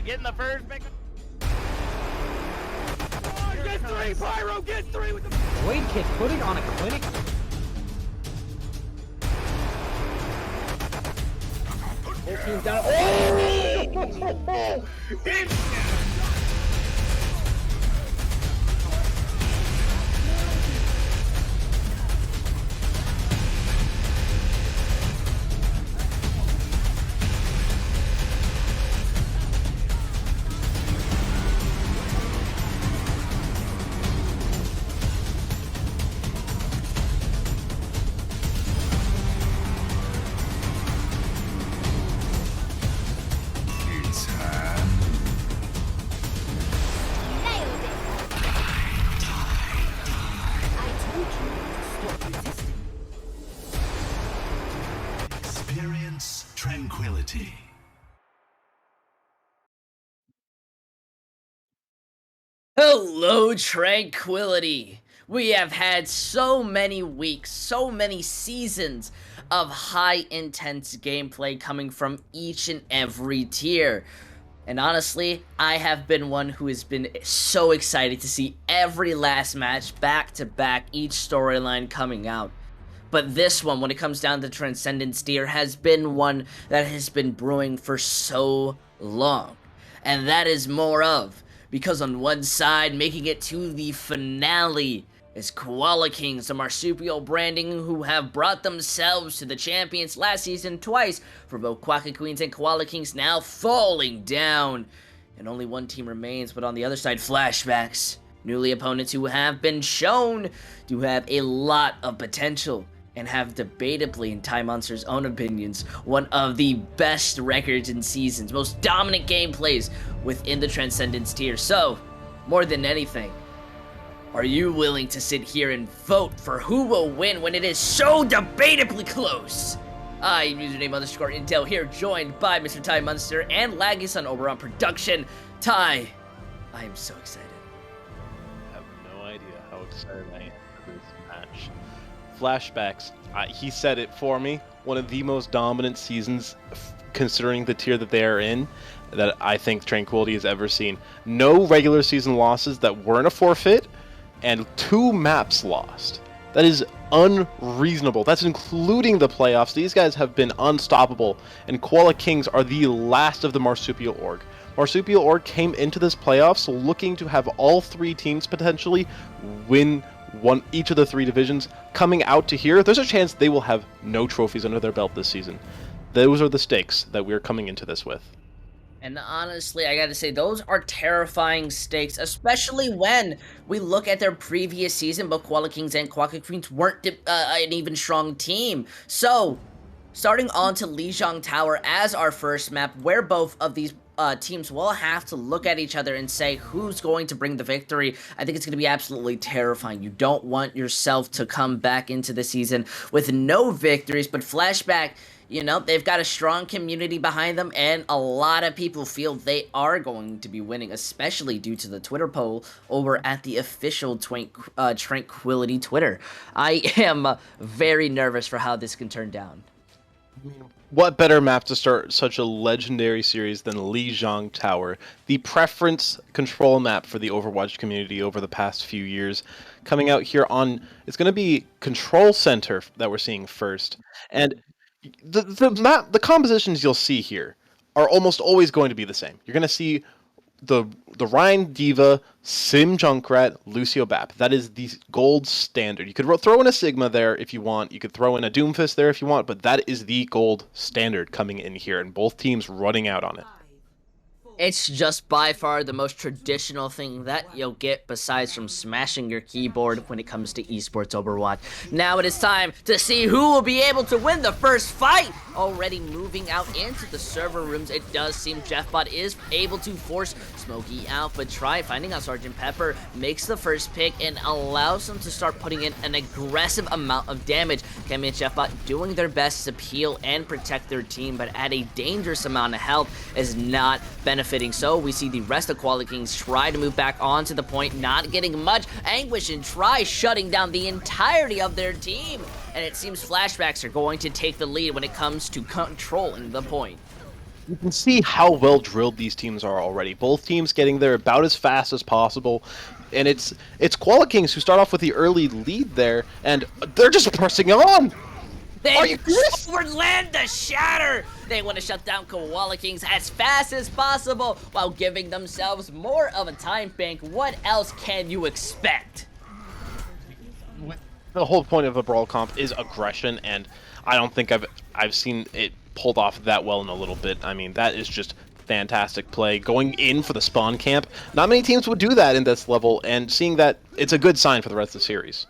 getting the first pick. Oh, get three, Pyro, get three with the Blade Kick putting on a clinic. Whole team's down. Oh! Experience tranquility. Hello, Tranquility! We have had so many weeks, so many seasons of high-intense gameplay coming from each and every tier. And honestly, I have been one who has been so excited to see every last match back-to-back, each storyline coming out. But this one, when it comes down to Transcendence tier, has been one that has been brewing for so long. And that is more of, because on one side, making it to the finale, is Koala Kings, the marsupial branding who have brought themselves to the champions last season twice, for both Quacky Queens and Koala Kings now falling down. And only one team remains, but on the other side, Flashbacks, newly opponents who have been shown to have a lot of potential, and have debatably, in Time Monster's own opinions, one of the best records in seasons, most dominant gameplays within the Transcendence tier. So, more than anything, are you willing to sit here and vote for who will win when it is so debatably close? I am username_Intel here, joined by Mr. Ty Munster and Laggyson over on production. Ty, I am so excited. I have no idea how excited I am for this match. Flashbacks, he said it for me, one of the most dominant seasons considering the tier that they are in that I think Tranquility has ever seen. No regular season losses that weren't a forfeit, and 2 maps lost. That is unreasonable. That's including the playoffs. These guys have been unstoppable, and Koala Kings are the last of the Marsupial Org. Marsupial Org came into this playoffs looking to have all 3 teams potentially win each of the 3 divisions. Coming out to here, there's a chance they will have no trophies under their belt this season. Those are the stakes that we're coming into this with. And honestly, I gotta say, those are terrifying stakes, especially when we look at their previous season, but Koala Kings and Quacky Queens weren't an even strong team. So, starting on to Lijiang Tower as our first map, where both of these teams will have to look at each other and say who's going to bring the victory. I think it's going to be absolutely terrifying. You don't want yourself to come back into the season with no victories, but Flashback, you know, they've got a strong community behind them, and a lot of people feel they are going to be winning, especially due to the Twitter poll over at the official Tranquility Twitter. I am very nervous for how this can turn down. What better map to start such a legendary series than Lijiang Tower, the preference control map for the Overwatch community over the past few years. Coming out here on, it's going to be Control Center that we're seeing first, and the compositions you'll see here are almost always going to be the same. You're going to see the Ryan Diva, Sim Junkrat, Lucio Bap. That is the gold standard. You could throw in a Sigma there if you want. You could throw in a Doomfist there if you want, but that is the gold standard coming in here, and both teams running out on it. It's just by far the most traditional thing that you'll get besides from smashing your keyboard when it comes to esports Overwatch. Now it is time to see who will be able to win the first fight. Already moving out into the server rooms, it does seem JeffBot is able to force Smokey out, but finding out Sergeant Pepper makes the first pick and allows them to start putting in an aggressive amount of damage. Kemi and JeffBot doing their best to peel and protect their team, but at a dangerous amount of health is not benefiting. So we see the rest of Koala Kings try to move back onto the point, not getting much. Anguish and Try shutting down the entirety of their team, and it seems Flashbacks are going to take the lead when it comes to controlling the point. You can see how well drilled these teams are already. Both teams getting there about as fast as possible. And it's Koala Kings who start off with the early lead there, and they're just pressing on! Are They you serious? overland the shatter! They want to shut down Koala Kings as fast as possible while giving themselves more of a time bank. What else can you expect? The whole point of a brawl comp is aggression, and I don't think I've seen it pulled off that well in a little bit. I mean, that is just fantastic play. Going in for the spawn camp, not many teams would do that in this level, and seeing that, it's a good sign for the rest of the series.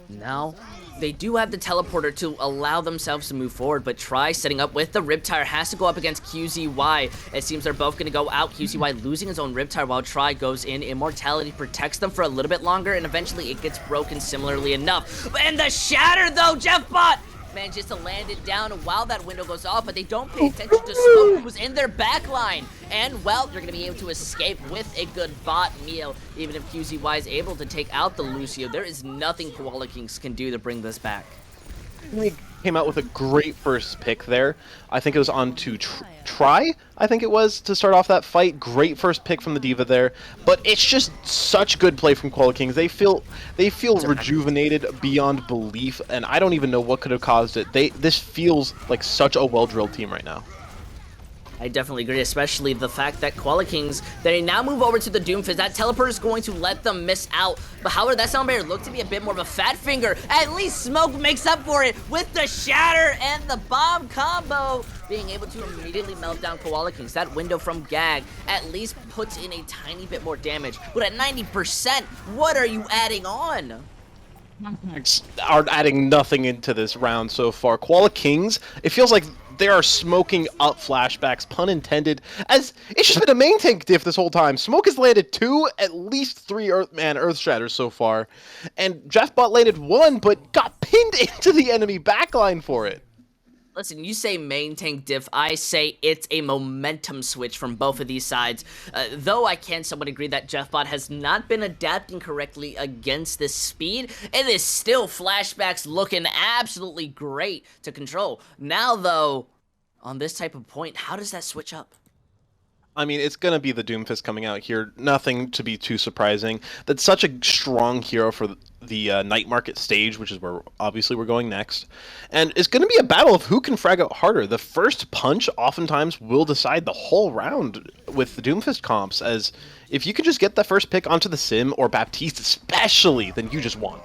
Now, they do have the teleporter to allow themselves to move forward, but try setting up with the Riptire has to go up against QZY. It seems they're both going to go out. QZY losing his own Riptire while Try goes in. Immortality protects them for a little bit longer, and eventually it gets broken similarly enough. And the Shatter, though, JeffBot manages to land it down while that window goes off, but they don't pay attention to Smoke, who was in their backline. And, well, you're going to be able to escape with a good bot meal. Even if QZY is able to take out the Lucio, there is nothing Koala Kings can do to bring this back. He came out with a great first pick there. I think it was on to Try, I think it was, to start off that fight. Great first pick from the Diva there. But it's just such good play from Koala Kings. They feel rejuvenated beyond belief, and I don't even know what could have caused it. This feels like such a well-drilled team right now. I definitely agree, especially the fact that Koala Kings, they now move over to the Doomfist. That teleporter is going to let them miss out. But however, that Sound Barrier looked to be a bit more of a fat finger. At least Smoke makes up for it with the Shatter and the Bomb combo, being able to immediately melt down Koala Kings. That window from Gag at least puts in a tiny bit more damage. But at 90%, what are you adding on? Are adding nothing into this round so far. Koala Kings, it feels like they are smoking up Flashbacks, pun intended, as it's just been a main tank diff this whole time. Smoke has landed 2, at least 3 Earth Shatters so far, and JeffBot landed 1, but got pinned into the enemy backline for it. Listen, you say main tank diff, I say it's a momentum switch from both of these sides. Though I can somewhat agree that JeffBot has not been adapting correctly against this speed, it is still Flashbacks looking absolutely great to control. Now, though, on this type of point, how does that switch up? I mean, it's going to be the Doomfist coming out here. Nothing to be too surprising. That's such a strong hero for the Night Market stage, which is where obviously we're going next. And it's going to be a battle of who can frag out harder. The first punch oftentimes will decide the whole round with the Doomfist comps, as if you can just get the first pick onto the Sim, or Baptiste especially, then you just won.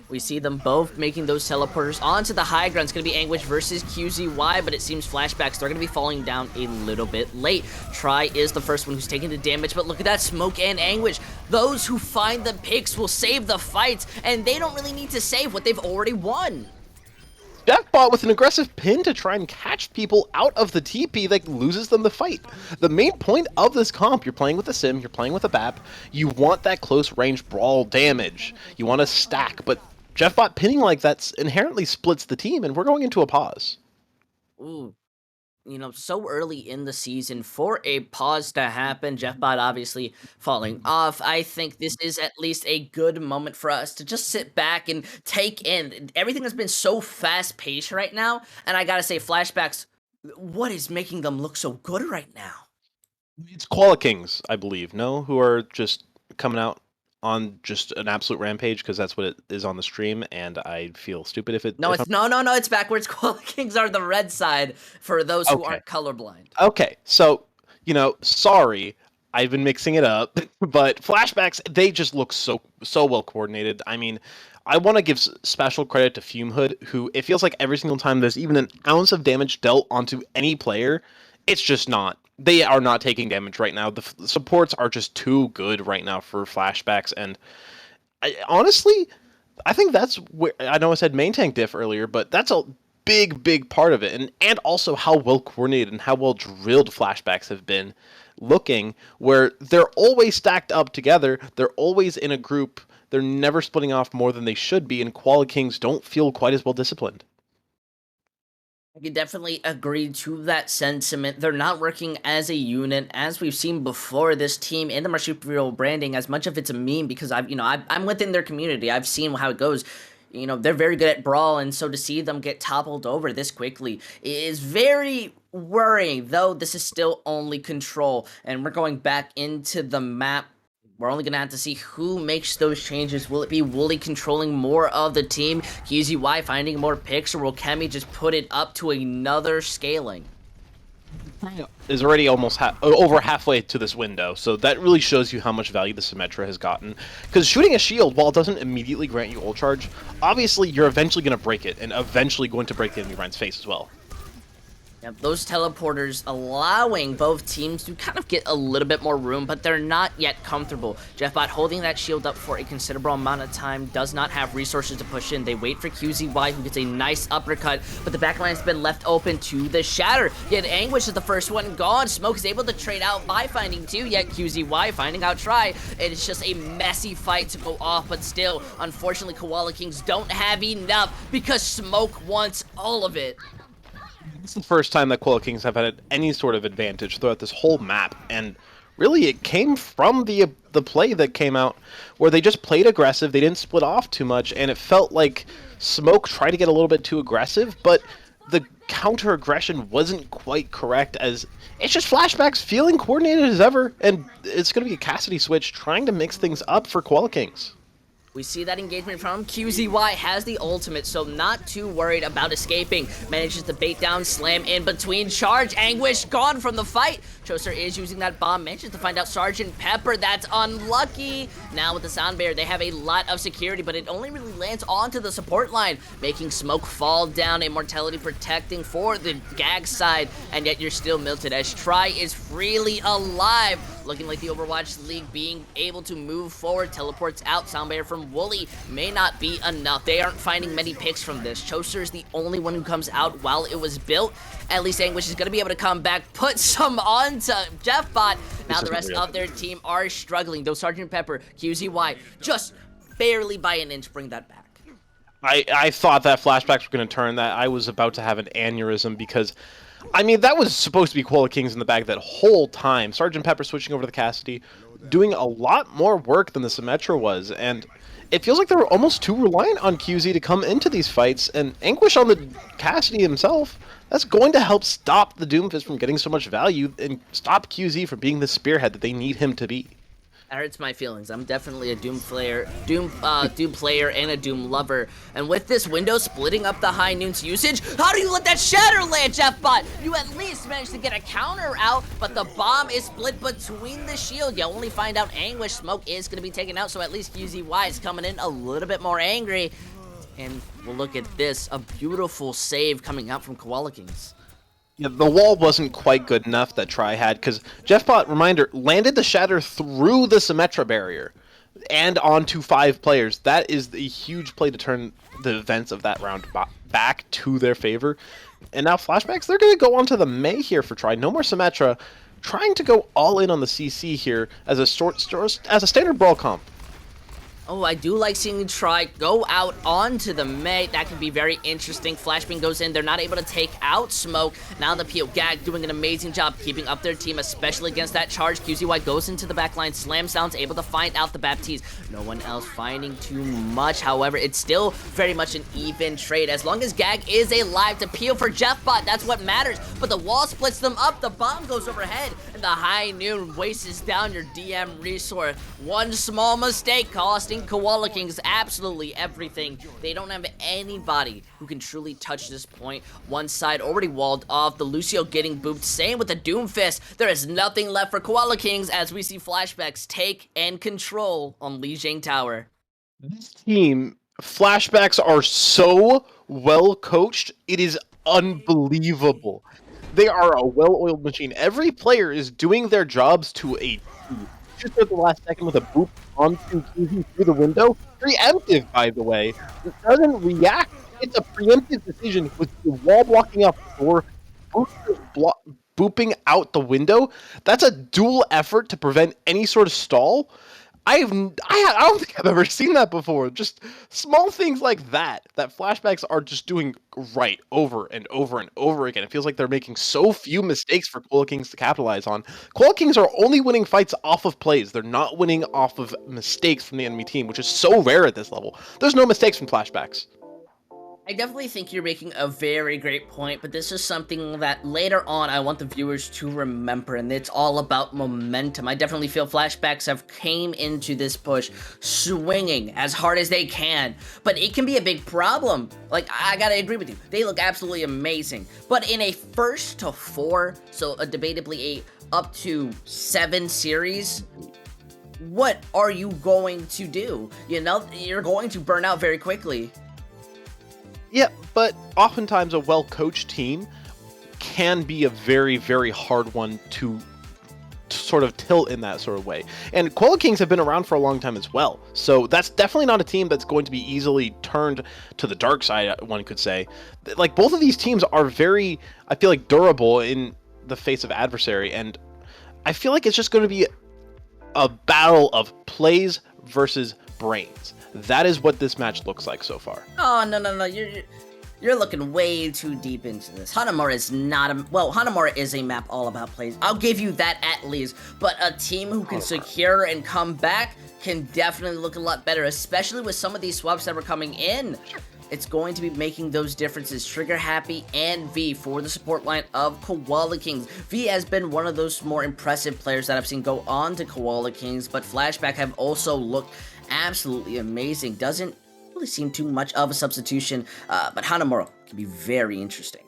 We see them both making those teleporters onto the high ground. It's going to be Anguish versus QZY, but it seems Flashbacks, they're going to be falling down a little bit late. Try is the first one who's taking the damage, but look at that, Smoke and Anguish. Those who find the picks will save the fights, and they don't really need to save what they've already won. JeffBot with an aggressive pin to try and catch people out of the TP that loses them the fight. The main point of this comp, you're playing with a Sim, you're playing with a BAP, you want that close range brawl damage. You want to stack, but JeffBot pinning like that inherently splits the team, and we're going into a pause. Ooh. You know, so early in the season for a pause to happen, JeffBot obviously falling off. I think this is at least a good moment for us to just sit back and take in. Everything has been so fast-paced right now, and I gotta say, Flashbacks, what is making them look so good right now? It's Koala Kings, I believe, no? Who are just coming out on just an absolute rampage, because that's what it is on the stream, and I feel stupid if it... No, if it's no, it's backwards. Koala Kings are the red side for those who aren't colorblind. Okay, so, you know, sorry, I've been mixing it up, but Flashbacks, they just look so well coordinated. I mean, I want to give special credit to Fumehood, who it feels like every single time there's even an ounce of damage dealt onto any player, it's just not. They are not taking damage right now. The supports are just too good right now for Flashbacks, and honestly, I think that's where, I know I said main tank diff earlier, but that's a big part of it, and also how well coordinated and how well drilled Flashbacks have been looking, where they're always stacked up together, they're always in a group, they're never splitting off more than they should be, and Koala Kings don't feel quite as well disciplined. I can definitely agree to that sentiment. They're not working as a unit, as we've seen before. This team in the marsupial branding, as much of it's a meme, because I'm within their community. I've seen how it goes. You know, they're very good at brawl, and so to see them get toppled over this quickly is very worrying, though this is still only control. And we're going back into the map. We're only going to have to see who makes those changes. Will it be Wooly controlling more of the team? QZY finding more picks, or will Kemi just put it up to another scaling? Is already almost over halfway to this window, so that really shows you how much value the Symmetra has gotten. Because shooting a shield, while it doesn't immediately grant you ult charge, obviously you're eventually going to break it, and eventually going to break the enemy Ryan's face as well. Yep, those teleporters allowing both teams to kind of get a little bit more room, but they're not yet comfortable. Jeffbot holding that shield up for a considerable amount of time, does not have resources to push in. They wait for QZY, who gets a nice uppercut, but the backline's been left open to the Shatter. Yet Anguish is the first one gone. Smoke is able to trade out by finding two, yet QZY finding out Try. It's just a messy fight to go off, but still, unfortunately, Koala Kings don't have enough because Smoke wants all of it. It's the first time that Koala Kings have had any sort of advantage throughout this whole map, and really it came from the play that came out where they just played aggressive, they didn't split off too much, and it felt like Smoke tried to get a little bit too aggressive, but the counter-aggression wasn't quite correct, as it's just Flashbacks feeling coordinated as ever, and it's going to be a Cassidy switch trying to mix things up for Koala Kings. We see that engagement from QZY, has the ultimate, so not too worried about escaping. Manages to bait down, slam in between, charge, Anguish gone from the fight. Choser is using that bomb, manages to find out Sergeant Pepper, that's unlucky. Now with the sound barrier, they have a lot of security, but it only really lands onto the support line, making Smoke fall down, Immortality protecting for the Gag side, and yet you're still melted as Try is freely alive. Looking like the Overwatch League being able to move forward, teleports out, sound barrier from Wooly may not be enough. They aren't finding many picks from this. Choser is the only one who comes out while it was built. At least Anguish is going to be able to come back, put some onto Jeffbot. Now the rest of their team are struggling. Though Sergeant Pepper, QZY, just barely by an inch bring that back. I thought that Flashbacks were going to turn that. I was about to have an aneurysm because, I mean, that was supposed to be Koala Kings in the bag that whole time. Sergeant Pepper switching over to the Cassidy, doing a lot more work than the Symmetra was, and it feels like they were almost too reliant on QZ to come into these fights, and Anguish on the Cassidy himself, that's going to help stop the Doomfist from getting so much value and stop QZ from being the spearhead that they need him to be. That hurts my feelings. I'm definitely a Doom player, Doom player and a Doom lover. And with this window splitting up the high noon's usage, how do you let that Shatter land, Jeffbot? You at least managed to get a counter out, but the bomb is split between the shield. You only find out Anguish. Smoke is going to be taken out, so at least QZY is coming in a little bit more angry. And we'll look at this, a beautiful save coming out from Koala Kings. Yeah, the wall wasn't quite good enough that Try had, because Jeffbot, reminder, landed the Shatter through the Symmetra barrier and onto 5 players. That is the huge play to turn the events of that round back to their favor. And now Flashbacks, they're going to go onto the Mei here for Try. No more Symmetra, trying to go all in on the CC here as a standard brawl comp. Oh, I do like seeing Try go out onto the Mei. That can be very interesting. Flashbang goes in. They're not able to take out Smoke. Now the PO Gag doing an amazing job keeping up their team, especially against that charge. QZY goes into the backline. Slam Sounds able to find out the Baptiste. No one else finding too much. However, it's still very much an even trade. As long as Gag is alive to peel for Jeffbot, that's what matters. But the wall splits them up. The bomb goes overhead. And the high noon wastes down your DM resource. One small mistake costing Koala Kings absolutely everything. They don't have anybody who can truly touch this point. One side already walled off. The Lucio getting booped. Same with the Doomfist. There is nothing left for Koala Kings as we see Flashbacks take and control on Lijiang Tower. This team, Flashbacks are so well coached, it is unbelievable. They are a well-oiled machine. Every player is doing their jobs to a T. Just at the last second with a boop onto QZ through the window. Preemptive, by the way. It doesn't react. It's a preemptive decision with the wall blocking up the door, booping out the window. That's a dual effort to prevent any sort of stall. I don't think I've ever seen that before. Just small things like that Flashbacks are just doing right over and over and over again. It feels like they're making so few mistakes for Koala Kings to capitalize on. Koala Kings are only winning fights off of plays. They're not winning off of mistakes from the enemy team, which is so rare at this level. There's no mistakes from Flashbacks. I definitely think you're making a very great point, but this is something that later on I want the viewers to remember, and it's all about momentum. I definitely feel Flashbacks have came into this push swinging as hard as they can, but it can be a big problem. Like, I gotta agree with you. They look absolutely amazing, but in a first to 4, so a debatably a up to 7 series, what are you going to do? You know, you're going to burn out very quickly. Yeah, but oftentimes a well-coached team can be a very, very hard one to sort of tilt in that sort of way. And Koala Kings have been around for a long time as well, so that's definitely not a team that's going to be easily turned to the dark side, one could say. Like, both of these teams are very, I feel like, durable in the face of adversary, and I feel like it's just going to be a battle of plays versus brains. That is what this match looks like so far. Oh, no, you're looking way too deep into this. Hanamura is not a... Well, Hanamura is a map all about plays. I'll give you that at least. But a team who can secure and come back can definitely look a lot better, especially with some of these swaps that were coming in. It's going to be making those differences. Trigger Happy and V for the support line of Koala Kings. V has been one of those more impressive players that I've seen go on to Koala Kings, but Flashback have also looked absolutely amazing. Doesn't really seem too much of a substitution, but Hanamura can be very interesting.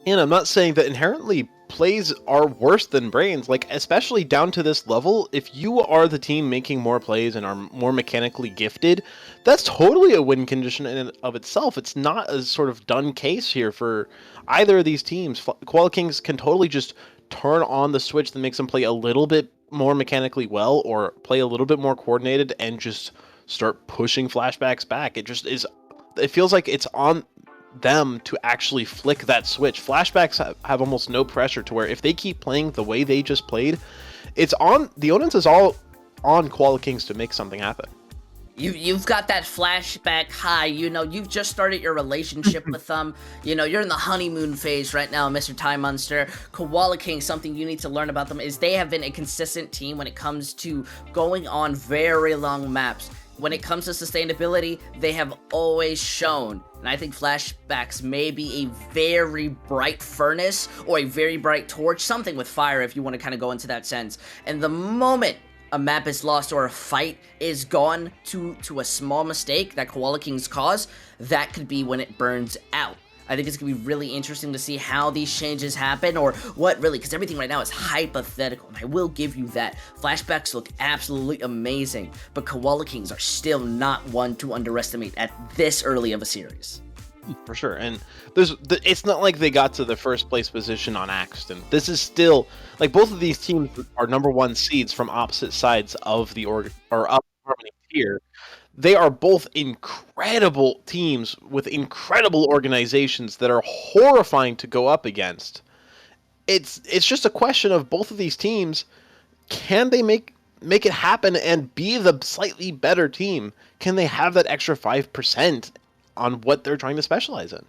And I'm not saying that inherently plays are worse than brains, like, especially down to this level. If you are the team making more plays and are more mechanically gifted, that's totally a win condition in and of itself. It's not a sort of done case here for either of these teams. Koala Kings can totally just turn on the switch that makes them play a little bit more mechanically well, or play a little bit more coordinated and just start pushing Flashbacks back. It just is, it feels like it's on them to actually flick that switch. Flashbacks have almost no pressure, to where if they keep playing the way they just played, it's on, the onus is all on Koala Kings to make something happen. You've got that flashback high, you know, you've just started your relationship with them, you know, you're in the honeymoon phase right now, Mr. Time Monster. Koala King, something you need to learn about them is they have been a consistent team when it comes to going on very long maps. When it comes to sustainability, they have always shown, and I think Flashbacks may be a very bright furnace or a very bright torch, something with fire if you want to kind of go into that sense. And the moment a map is lost or a fight is gone to a small mistake that Koala Kings cause, that could be when it burns out. I think it's going to be really interesting to see how these changes happen, or what really, because everything right now is hypothetical, and I will give you that. Flashbacks look absolutely amazing, but Koala Kings are still not one to underestimate at this early of a series. For sure, and it's not like they got to the first place position on accident. This is still, like, both of these teams are #1 seeds from opposite sides of the up Harmony tier. They are both incredible teams with incredible organizations that are horrifying to go up against. It's just a question of both of these teams, can they make it happen and be the slightly better team? Can they have that extra 5% on what they're trying to specialize in?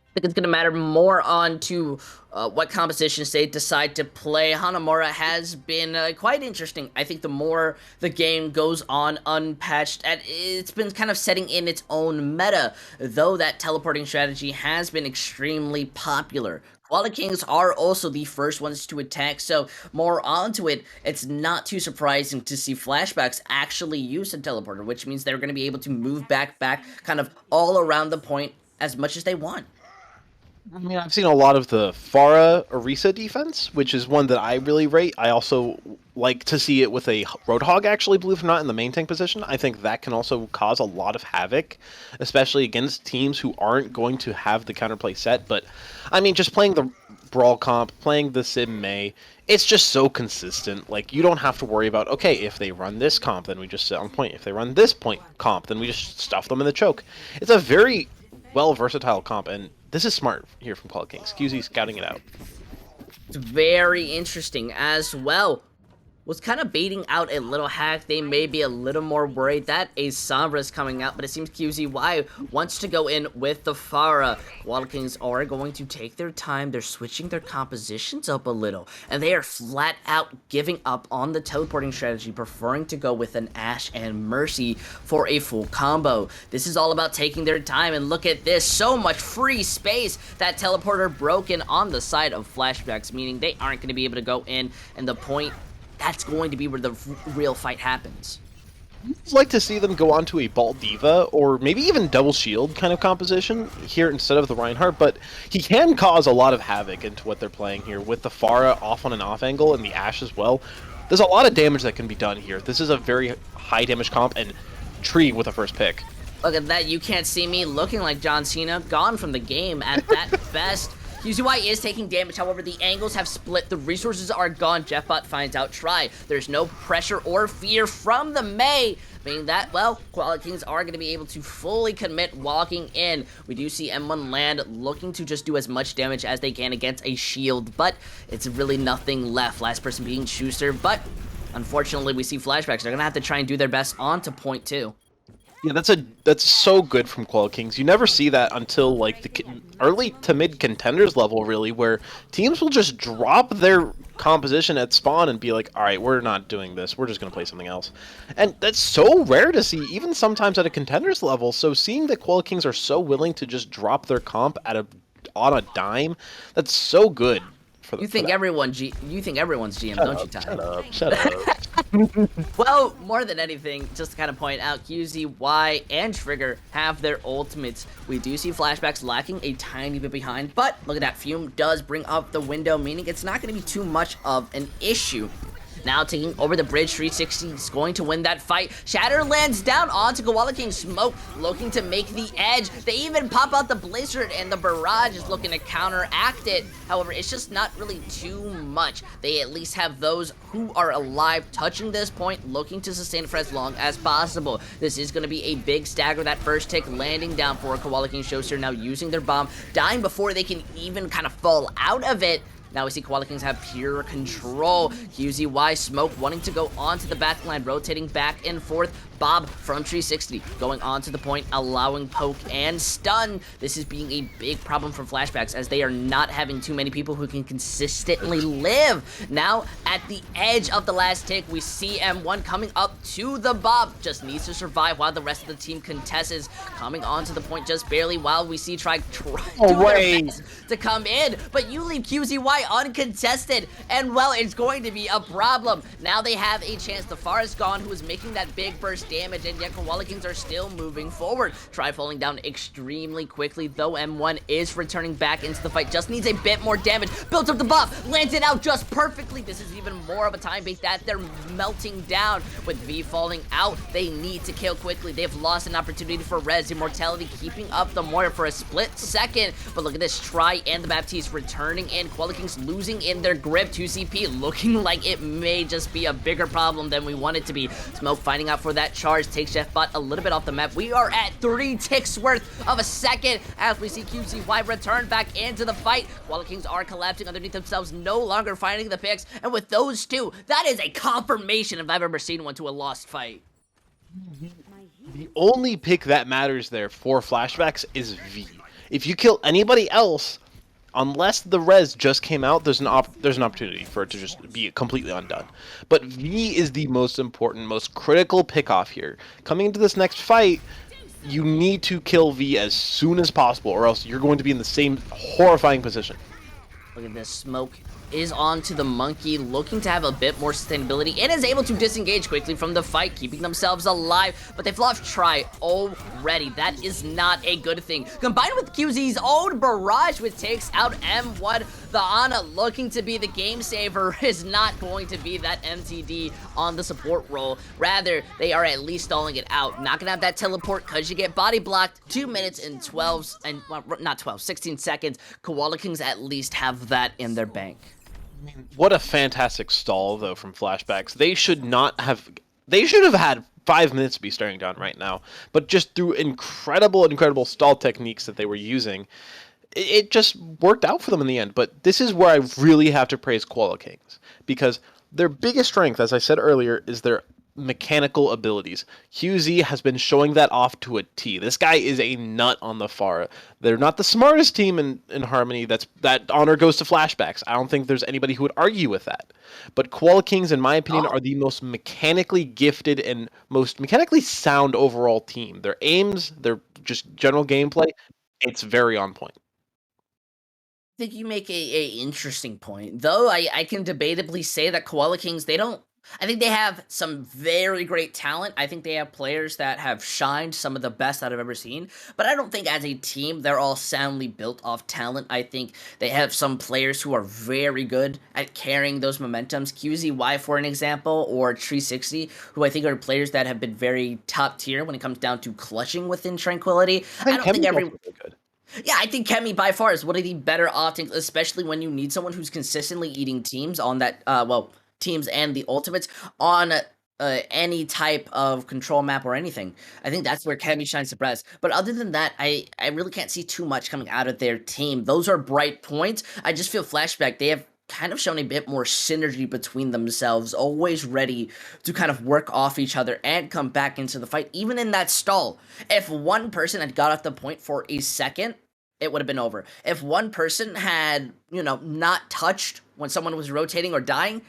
I think it's going to matter more on to what compositions they decide to play. Hanamura has been quite interesting. I think the more the game goes on unpatched, it's been kind of setting in its own meta, though that teleporting strategy has been extremely popular. Koala Kings are also the first ones to attack, so more onto it, it's not too surprising to see Flashbacks actually use the teleporter, which means they're going to be able to move back, kind of all around the point as much as they want. I mean, I've seen a lot of the Pharah Orisa defense, which is one that I really rate. I also like to see it with a Roadhog, actually, believe it or not, in the main tank position. I think that can also cause a lot of havoc, especially against teams who aren't going to have the counterplay set. But, I mean, just playing the Brawl comp, playing the Sim May, it's just so consistent. Like, you don't have to worry about, okay, if they run this comp, then we just sit on point. If they run this point comp, then we just stuff them in the choke. It's a very versatile comp, and this is smart here from Koala Kings. QZ scouting it out. It's very interesting as well. Was kind of baiting out a little hack. They may be a little more worried that a Sombra is coming out, but it seems QZY wants to go in with the Pharah. Koala Kings are going to take their time. They're switching their compositions up a little, and they are flat out giving up on the teleporting strategy, preferring to go with an Ashe and Mercy for a full combo. This is all about taking their time, and look at this. So much free space. That teleporter broken on the side of Flashbacks, meaning they aren't going to be able to go in, and the point, that's going to be where the real fight happens. I'd like to see them go on to a Balt Diva, or maybe even Double Shield kind of composition here instead of the Reinhardt, but he can cause a lot of havoc into what they're playing here, with the Pharah off on an off angle and the Ashe as well. There's a lot of damage that can be done here. This is a very high damage comp, and Tree with a first pick. Look at that, you can't see me looking like John Cena, gone from the game at that best. QZY is taking damage, however, the angles have split, the resources are gone. Jeffbot finds out try. There's no pressure or fear from the Mei, meaning that, well, Koala Kings are going to be able to fully commit walking in. We do see M1 land looking to just do as much damage as they can against a shield, but it's really nothing left. Last person being Schuster, but unfortunately we see Flashbacks. They're going to have to try and do their best on to point 2. Yeah, that's so good from Koala Kings. You never see that until like the early to mid contenders level, really, where teams will just drop their composition at spawn and be like, all right, we're not doing this. We're just going to play something else. And that's so rare to see, even sometimes at a contenders level. So seeing that Koala Kings are so willing to just drop their comp on a dime, that's so good. You think everyone's GM, don't you, Ty? Shut up. Well, more than anything, just to kind of point out, QZY and Trigger have their ultimates. We do see Flashbacks lacking a tiny bit behind, but look at that. Fume does bring up the window, meaning it's not going to be too much of an issue. Now taking over the bridge, 360 is going to win that fight. Shatter lands down onto Koala King. Smoke looking to make the edge. They even pop out the Blizzard, and the Barrage is looking to counteract it. However, it's just not really too much. They at least have those who are alive touching this point, looking to sustain it for as long as possible. This is going to be a big stagger. That first tick landing down for Koala King. Schuster now using their bomb, dying before they can even kind of fall out of it. Now we see Koala Kings have pure control. QZY Smoke wanting to go onto the back line, rotating back and forth. Bob from 360 going on to the point, allowing poke and stun. This is being a big problem for Flashbacks, as they are not having too many people who can consistently live. Now at the edge of the last tick, we see M1 coming up to the Bob. Just needs to survive while the rest of the team contests. Coming on to the point just barely, while we see try their best to come in. But you leave QZY uncontested, and well, it's going to be a problem. Now they have a chance. The Pharah is gone, who is making that big burst damage, and yet Koala Kings are still moving forward. Try falling down extremely quickly, though M1 is returning back into the fight. Just needs a bit more damage. Built up the buff, lands it out just perfectly. This is even more of a time bait that they're melting down. With V falling out, they need to kill quickly. They've lost an opportunity for res. Immortality keeping up the Moira for a split second, but look at this. Try and the Baptiste returning in. Koala Kings losing in their grip. 2CP looking like it may just be a bigger problem than we want it to be. Smoke finding out for that charge takes Jeffbot a little bit off the map. We are at 3 ticks worth of a second as we see QZY return back into the fight. Koala Kings are collapsing underneath themselves, no longer finding the picks, and with those two, that is a confirmation if I've ever seen one to a lost fight. The only pick that matters there for Flashbacks is V. If you kill anybody else, unless the res just came out, there's an opportunity for it to just be completely undone. But V is the most important, most critical pick-off here. Coming into this next fight, you need to kill V as soon as possible, or else you're going to be in the same horrifying position. Look at this. Smoke is on to the Monkey, looking to have a bit more sustainability, and is able to disengage quickly from the fight, keeping themselves alive, but they've lost Try already. That is not a good thing. Combined with QZ's own Barrage, which takes out M1, the Ana looking to be the game saver is not going to be that MTD on the support role. Rather, they are at least stalling it out. Not gonna have that teleport because you get body blocked. 2 minutes and 16 seconds. Koala Kings at least have that in their bank. What a fantastic stall, though, from Flashbacks. They should have had 5 minutes to be staring down right now, but just through incredible stall techniques that they were using, it just worked out for them in the end. But this is where I really have to praise Koala Kings, because Their biggest strength, as I said earlier, is their mechanical abilities. QZ has been showing that off to a T. This guy is a nut on the far. They're not the smartest team in Harmony. That honor goes to Flashbacks. I don't think there's anybody who would argue with that. But Koala Kings, in my opinion, are the most mechanically gifted and most mechanically sound overall team. Their aims, their just general gameplay, it's very on point. I think you make a interesting point. Though I can debatably say that Koala Kings, they don't I think they have some very great talent. I think they have players that have shined, some of the best that I've ever seen. But I don't think as a team they're all soundly built off talent. I think they have some players who are very good at carrying those momentums. QZY, for an example, or 360, who I think are players that have been very top tier when it comes down to clutching within Tranquility. I don't think Kemi's every also really good. Yeah, I think Kemi by far is one of the better options, especially when you need someone who's consistently eating teams on that, teams and the ultimates on any type of control map or anything. I think that's where Kemi shines the best. But other than that, I really can't see too much coming out of their team. Those are bright points. I just feel Flashback, they have kind of shown a bit more synergy between themselves, always ready to kind of work off each other and come back into the fight, even in that stall. If one person had got off the point for a second, it would have been over. If one person had, not touched when someone was rotating or dying,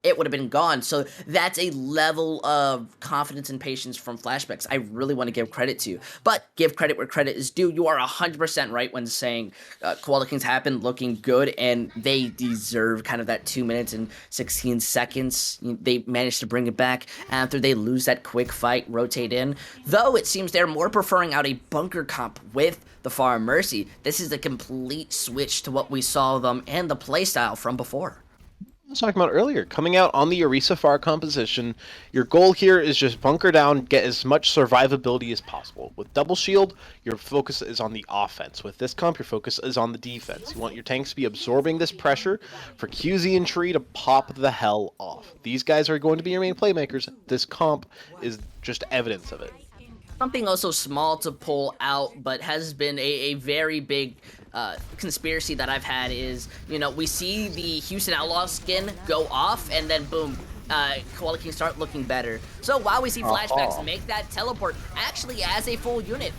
it would have been gone. So that's a level of confidence and patience from Flashbacks I really want to give credit to. But give credit where credit is due. You are 100% right when saying Koala Kings have been looking good, and they deserve kind of that 2 minutes and 16 seconds. They managed to bring it back after they lose that quick fight, rotate in. Though it seems they're more preferring out a bunker comp with the Far Mercy. This is a complete switch to what we saw them and the playstyle from before. I was talking about earlier, coming out on the Orisa Far composition, your goal here is just bunker down, get as much survivability as possible. With Double Shield, your focus is on the offense. With this comp, your focus is on the defense. You want your tanks to be absorbing this pressure for QZ and Tree to pop the hell off. These guys are going to be your main playmakers. This comp is just evidence of it. Something also small to pull out, but has been a very big conspiracy that I've had is, we see the Houston Outlaw skin go off, and then boom, Koala King start looking better. So while we see Flashbacks make that teleport actually as a full unit,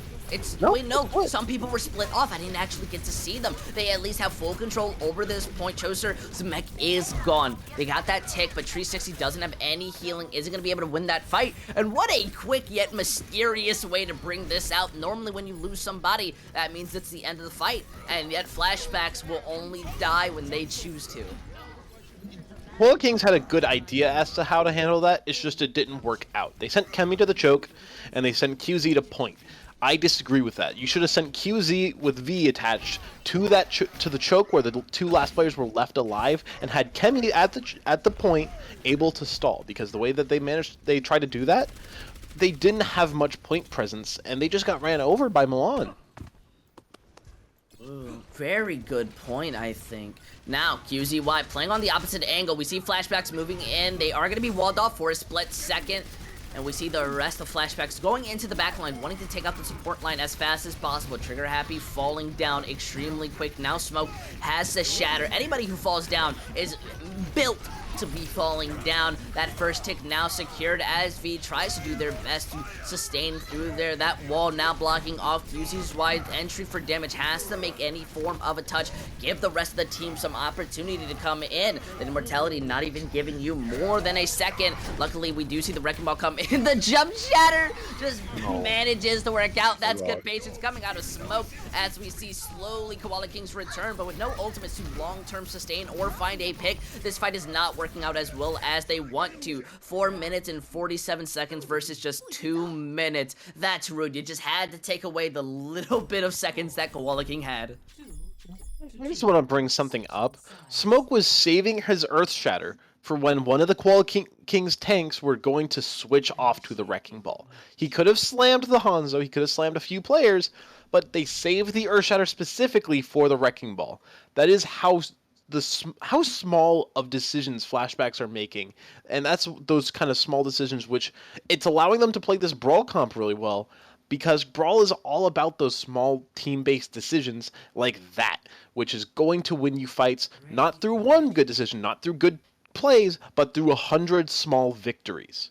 some people were split off. I didn't actually get to see them. They at least have full control over this point choser. Zemek is gone. They got that tick, but 360 doesn't have any healing, isn't going to be able to win that fight. And what a quick yet mysterious way to bring this out. Normally when you lose somebody, that means it's the end of the fight. And yet Flashbacks will only die when they choose to. Koala Kings had a good idea as to how to handle that, it's just it didn't work out. They sent Kemi to the choke, and they sent QZ to point. I disagree with that. You should have sent QZ with V attached to that to the choke where the two last players were left alive, and had Kemi at the point able to stall. Because the way that they tried to do that, they didn't have much point presence, and they just got ran over by Milan. Ooh, very good point, I think. Now, QZY playing on the opposite angle. We see Flashbacks moving in. They are going to be walled off for a split second. And we see the rest of Flashbacks going into the back line, wanting to take out the support line as fast as possible. Trigger Happy falling down extremely quick. Now Smoke has to shatter. Anybody who falls down is built to be falling down. That first tick now secured as V tries to do their best to sustain through there. That wall now blocking off QZ's wide entry for damage. Has to make any form of a touch. Give the rest of the team some opportunity to come in. The Immortality not even giving you more than a second. Luckily, we do see the Wrecking Ball come in. The jump shatter just manages to work out. That's good patience coming out of Smoke as we see slowly Koala Kings return, but with no ultimates to long-term sustain or find a pick. This fight is not working out as well as they want to. 4 minutes and 47 seconds versus just 2 minutes. That's rude. You just had to take away the little bit of seconds that Koala King had. I just want to bring something up. Smoke was saving his Earth Shatter for when one of the Koala King's tanks were going to switch off to the Wrecking Ball. He could have slammed the Hanzo, he could have slammed a few players, but they saved the Earth Shatter specifically for the Wrecking Ball. That is how small of decisions Flashbacks are making, and that's those kind of small decisions which it's allowing them to play this Brawl comp really well, because Brawl is all about those small team-based decisions like that, which is going to win you fights not through one good decision, not through good plays, but through 100 small victories.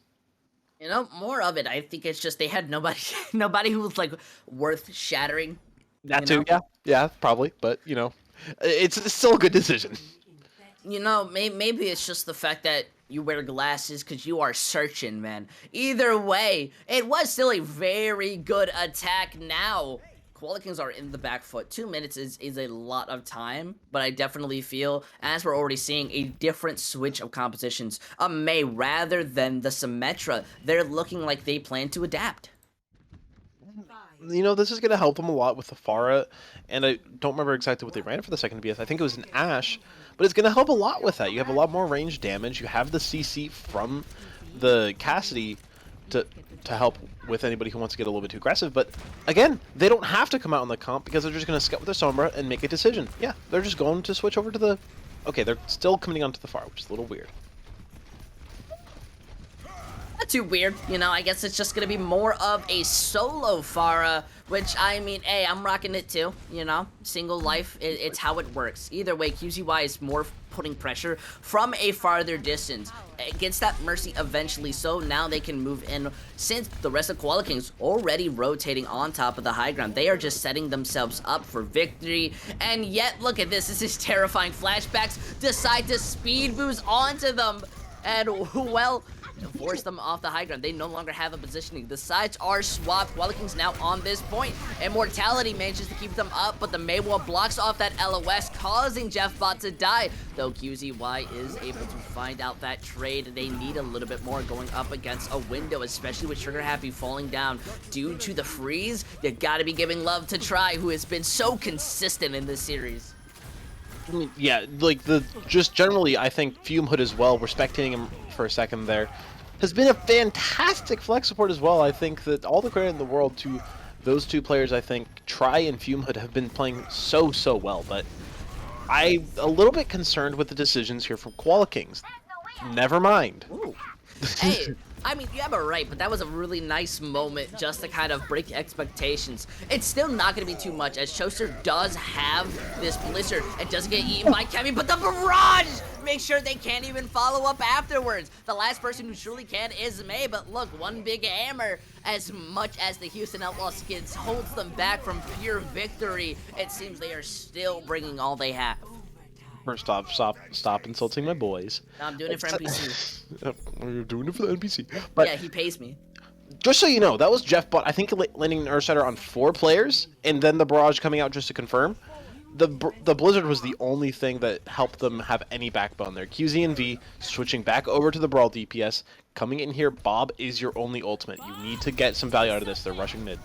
You know, more of it. I think it's just they had nobody, nobody who was like worth shattering. That You too, know, yeah, probably, but it's still a good decision. maybe it's just the fact that you wear glasses because you are searching, man. Either way, it was still a very good attack. Now, Koala Kings are in the back foot. 2 minutes is a lot of time, but I definitely feel, as we're already seeing, a different switch of compositions. A May rather than the Symmetra. They're looking like they plan to adapt. This is going to help them a lot with the Pharah, and I don't remember exactly what they ran for the second BS. I think it was an Ash, but it's going to help a lot with that. You have a lot more range damage. You have the CC from the Cassidy to help with anybody who wants to get a little bit too aggressive. But again, they don't have to come out on the comp because they're just going to scout with their Sombra and make a decision. Yeah, they're just going to switch over to the... Okay, they're still coming onto the Pharah, which is a little weird. Not too weird, I guess it's just gonna be more of a solo Pharah, which, I mean, hey, I'm rocking it too, Single life, it's how it works. Either way, QZY is more putting pressure from a farther distance. It gets that Mercy eventually, so now they can move in, since the rest of Koala Kings already rotating on top of the high ground. They are just setting themselves up for victory, and yet, look at this is terrifying. Flashbacks decide to speed boost onto them, and, well, force them off the high ground. They no longer have a positioning. The sides are swapped. Koala Kings now on this point. Immortality manages to keep them up, but the Maywa blocks off that LOS, causing Jeffbot to die. Though QZY is able to find out that trade. They need a little bit more going up against a window, especially with Trigger Happy falling down due to the freeze. You gotta be giving love to Try, who has been so consistent in this series. Yeah, just generally, I think Fume Hood as well, we're spectating him for a second there, has been a fantastic flex support as well. I think that all the credit in the world to those two players. I think Try and Fume Hood have been playing so well, but I'm a little bit concerned with the decisions here from Koala Kings. Never mind. Ooh. Hey, I mean, yeah, but right, but that was a really nice moment just to kind of break expectations. It's still not going to be too much, as Choser does have this Blizzard. It doesn't get eaten by Kemi, but the barrage makes sure they can't even follow up afterwards. The last person who truly can is May, but look, one big hammer, as much as the Houston Outlaw Skids holds them back from pure victory, it seems they are still bringing all they have. First off, stop insulting my boys. No, I'm doing it for NPC. You're doing it for the NPC. But yeah, he pays me. Just so you know, that was Jeff Bot, I think, landing an Earthshatter on 4 players, and then the Barrage coming out just to confirm. The Blizzard was the only thing that helped them have any backbone there. QZ and V switching back over to the Brawl DPS. Coming in here, Bob is your only ultimate. You need to get some value out of this. They're rushing mid.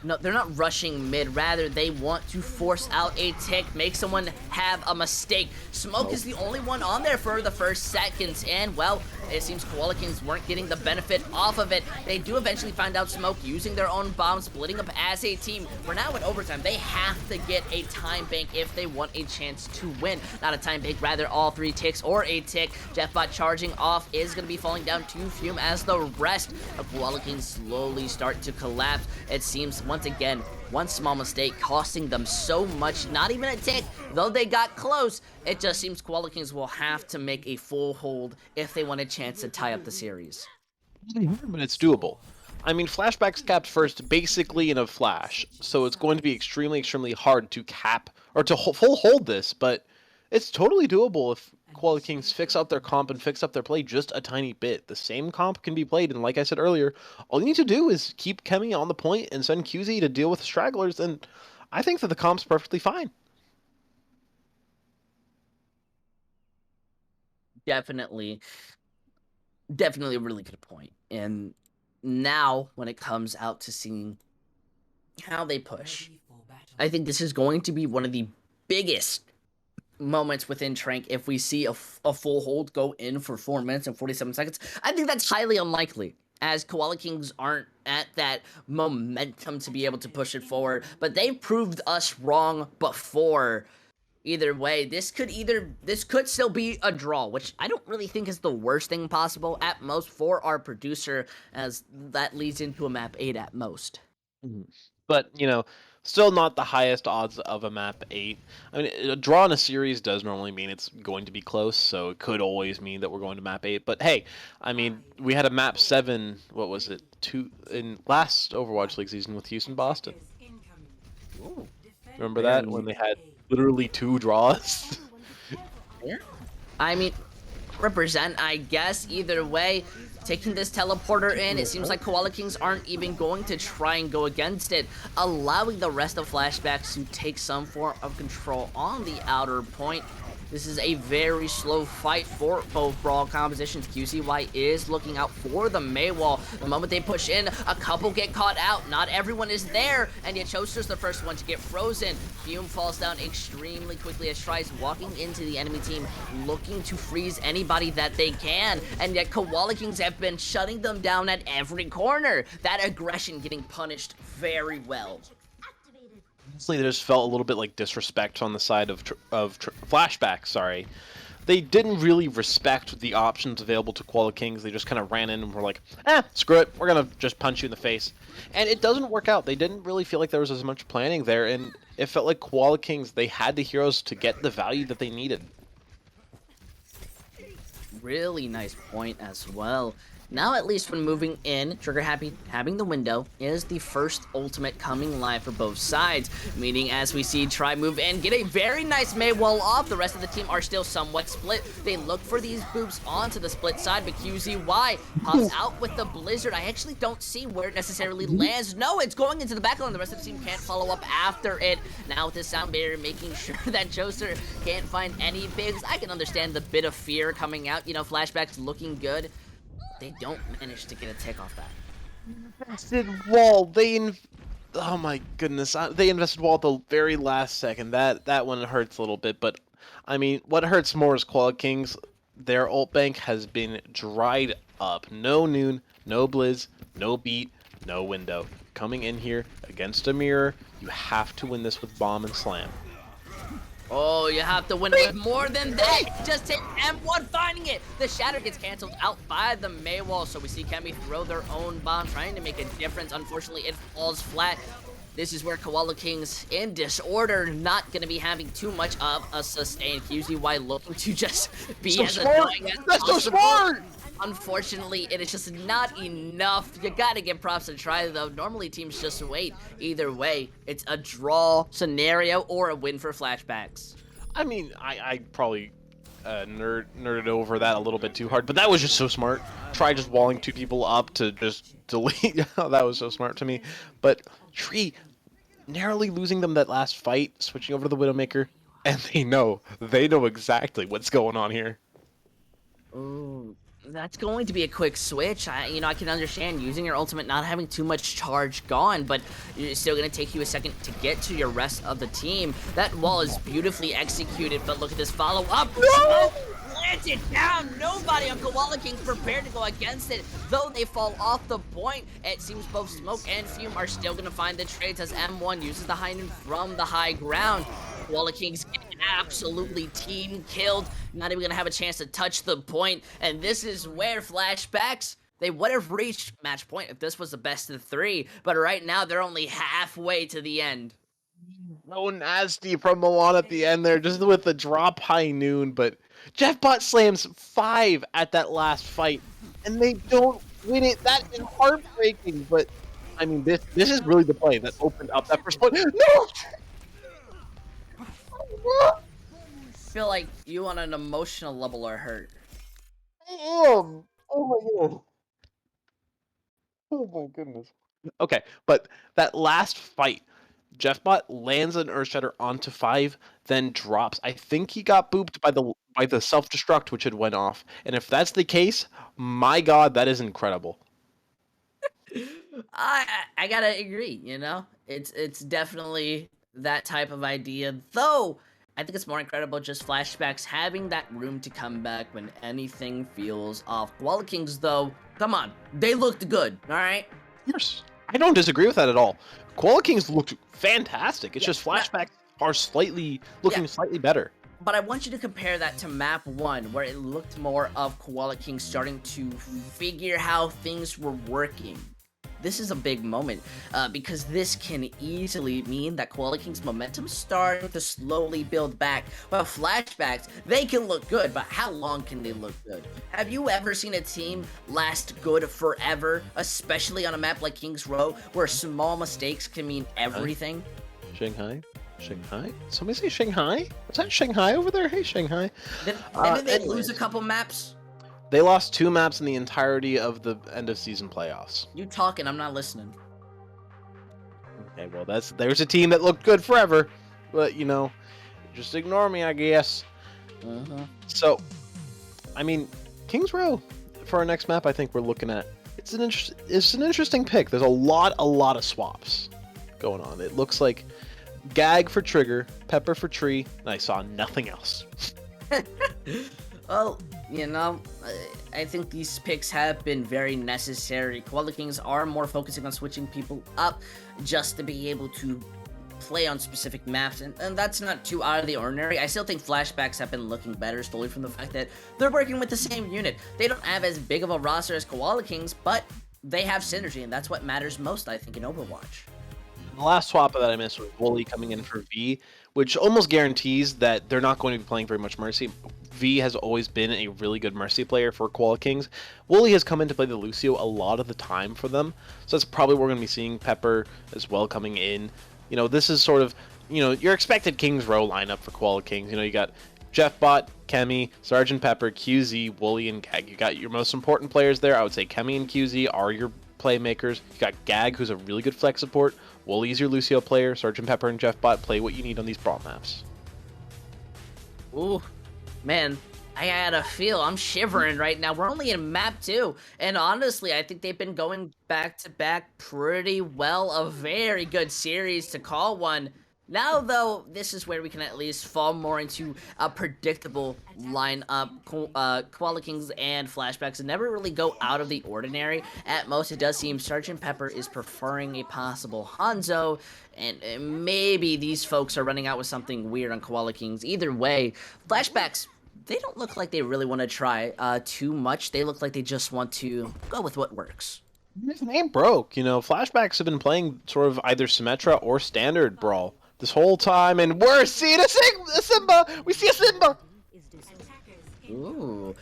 No, they're not rushing mid. Rather, they want to force out a tick, make someone have a mistake. Smoke is the only one on there for the first seconds, and, well, it seems Koala Kings weren't getting the benefit off of it. They do eventually find out Smoke using their own bomb, splitting up as a team. We're now in overtime. They have to get a time bank if they want a chance to win. Not a time bank, rather all 3 ticks or a tick. Jeffbot charging off is going to be falling down to Fume as the rest of Koala Kings slowly start to collapse. It seems, once again, one small mistake costing them so much, not even a tick, though they got close. It just seems Koala Kings will have to make a full hold if they want a chance to tie up the series. But it's doable. I mean, Flashbacks capped first basically in a flash, so it's going to be extremely hard to cap, or to full hold this, but it's totally doable if Koala Kings fix up their comp and fix up their play just a tiny bit. The same comp can be played, and like I said earlier, all you need to do is keep Kemi on the point and send QZ to deal with the stragglers, and I think that the comp's perfectly fine. Definitely a really good point. And now, when it comes out to seeing how they push, I think this is going to be one of the biggest moments within Trank if we see a full hold go in for 4 minutes and 47 seconds. I think that's highly unlikely, as Koala Kings aren't at that momentum to be able to push it forward, but they've proved us wrong before. Either way, this could still be a draw, which I don't really think is the worst thing possible at most for our producer, as that leads into a map 8 at most. But, Still not the highest odds of a map 8. I mean, a draw in a series does normally mean it's going to be close, so it could always mean that we're going to map 8. But hey, I mean, we had a map 7, what was it, in last Overwatch League season with Houston Boston. Ooh, Remember that? When they had literally 2 draws? yeah. I mean, represent, I guess. Either way, taking this teleporter in, it seems like Koala Kings aren't even going to try and go against it, allowing the rest of Flashbacks to take some form of control on the outer point. This is a very slow fight for both brawl compositions. QCY is looking out for the Maywall. The moment they push in, a couple get caught out. Not everyone is there, and yet Choster's the first one to get frozen. Fume falls down extremely quickly as tries walking into the enemy team, looking to freeze anybody that they can. And yet Koala Kings have been shutting them down at every corner. That aggression getting punished very well. Honestly, they just felt a little bit like disrespect on the side of Flashbacks. Sorry, they didn't really respect the options available to Koala Kings. They just kind of ran in and were like, screw it, we're gonna just punch you in the face. And it doesn't work out. They didn't really feel like there was as much planning there, and it felt like Koala Kings, they had the heroes to get the value that they needed. Really nice point as well. Now, at least when moving in, Trigger Happy having the window is the first ultimate coming live for both sides. Meaning, as we see Try move in, get a very nice Maywall off. The rest of the team are still somewhat split. They look for these boops onto the split side, but QZY pops out with the Blizzard. I actually don't see where it necessarily lands. No, it's going into the backline. The rest of the team can't follow up after it. Now with the sound barrier, making sure that Joester can't find any bigs. I can understand the bit of fear coming out. You know, Flashbacks looking good. They don't manage to get a tick off that. Invested wall. Oh my goodness. They invested wall at the very last second. That one hurts a little bit, but I mean, what hurts more is Koala Kings. Their ult bank has been dried up. No Noon, no Blizz, no Beat, no Window. Coming in here against a mirror, you have to win this with Bomb and Slam. Oh, you have to win with more than that. Just hit M1 finding it. The Shatter gets canceled out by the Maywall. So we see Kemi throw their own bomb, trying to make a difference. Unfortunately, it falls flat. This is where Koala Kings in disorder, not going to be having too much of a sustained. QZY looking to just be so as smart. annoying as That's possible. so smart! Unfortunately, it is just not enough. You gotta give props to Try, though. Normally, teams just wait. Either way, it's a draw scenario or a win for Flashbacks. I mean, I probably nerded over that a little bit too hard, but that was just so smart. Try just walling 2 people up to just delete. That was so smart to me. But Tree narrowly losing them that last fight, switching over to the Widowmaker, and they know exactly what's going on here. Ooh, that's going to be a quick switch. I can understand using your ultimate, not having too much charge gone, but it's still going to take you a second to get to your rest of the team. That wall is beautifully executed, but look at this follow-up. No! Planted down. Nobody on Koala Kings prepared to go against it. Though they fall off the point, it seems both Smoke and Fume are still going to find the trades as M1 uses the high noon from the high ground. Koala Kings get absolutely team killed, not even going to have a chance to touch the point, and this is where Flashbacks, they would have reached match point if this was the best of 3, but right now they're only halfway to the end. So nasty from Milan at the end there, just with the drop high noon, but Jeffbot slams 5 at that last fight, and they don't win it. That is heartbreaking, but I mean, this is really the play that opened up that first point. No! I feel like you on an emotional level are hurt. Oh my god. Oh my goodness. Okay, but that last fight, Jeffbot lands an Earthshatter onto 5, then drops. I think he got booped by the self-destruct which had went off. And if that's the case, my god, that is incredible. I gotta agree, it's definitely that type of idea, though I think it's more incredible just Flashbacks having that room to come back when anything feels off. Koala Kings, though, come on, they looked good, alright? Yes, I don't disagree with that at all. Koala Kings looked fantastic. It's just Flashbacks are slightly better. But I want you to compare that to map 1, where it looked more of Koala Kings starting to figure how things were working. this is a big moment because this can easily mean that Koala King's momentum starting to slowly build back. Well, Flashbacks, they can look good, but how long can they look good? Have you ever seen a team last good forever, especially on a map like King's Row, where small mistakes can mean everything? Shanghai? Shanghai? Somebody say Shanghai? Was that Shanghai over there? Hey, Shanghai. Didn't they lose a couple maps? They lost 2 maps in the entirety of the end of season playoffs. You talking, I'm not listening. Okay, well, there's a team that looked good forever, but you know, just ignore me, I guess. So, I mean, Kings Row for our next map, I think we're looking at. It's an interesting pick. There's a lot of swaps going on. It looks like Gag for trigger, Pepper for tree, and I saw nothing else. Well, you know, I think these picks have been very necessary. Koala Kings are more focusing on switching people up just to be able to play on specific maps, and that's not too out of the ordinary. I still think Flashbacks have been looking better solely from the fact that they're working with the same unit. They don't have as big of a roster as Koala Kings, but they have synergy, and that's what matters most, I think, in Overwatch. The last swap that I missed was Wooly coming in for V, which almost guarantees that they're not going to be playing very much Mercy. V has always been a really good Mercy player for Koala Kings. Wooly has come in to play the Lucio a lot of the time for them, so that's probably where we're going to be seeing Pepper as well coming in. You know, this is sort of, you know, your expected Kings Row lineup for Koala Kings. You know, you got Jeffbot, Kemi, Sergeant Pepper, QZ, Wooly, and Gag. You got your most important players there. I would say Kemi and QZ are your playmakers. You got Gag, who's a really good flex support. Wooly's your Lucio player. Sergeant Pepper and Jeffbot play what you need on these brawl maps. Ooh, man, I had a feel. I'm shivering right now. We're only in map 2, and honestly, I think they've been going back to back pretty well. A very good series to call one. Now, though, this is where we can at least fall more into a predictable lineup. Koala Kings and Flashbacks never really go out of the ordinary. At most, it does seem Sergeant Pepper is preferring a possible Hanzo, and maybe these folks are running out with something weird on Koala Kings. Either way, Flashbacks, they don't look like they really want to try too much. They look like they just want to go with what works. His name broke. You know, Flashbacks have been playing sort of either Symmetra or Standard Brawl this whole time, and we're seeing a Simba! We see a Simba! Ooh.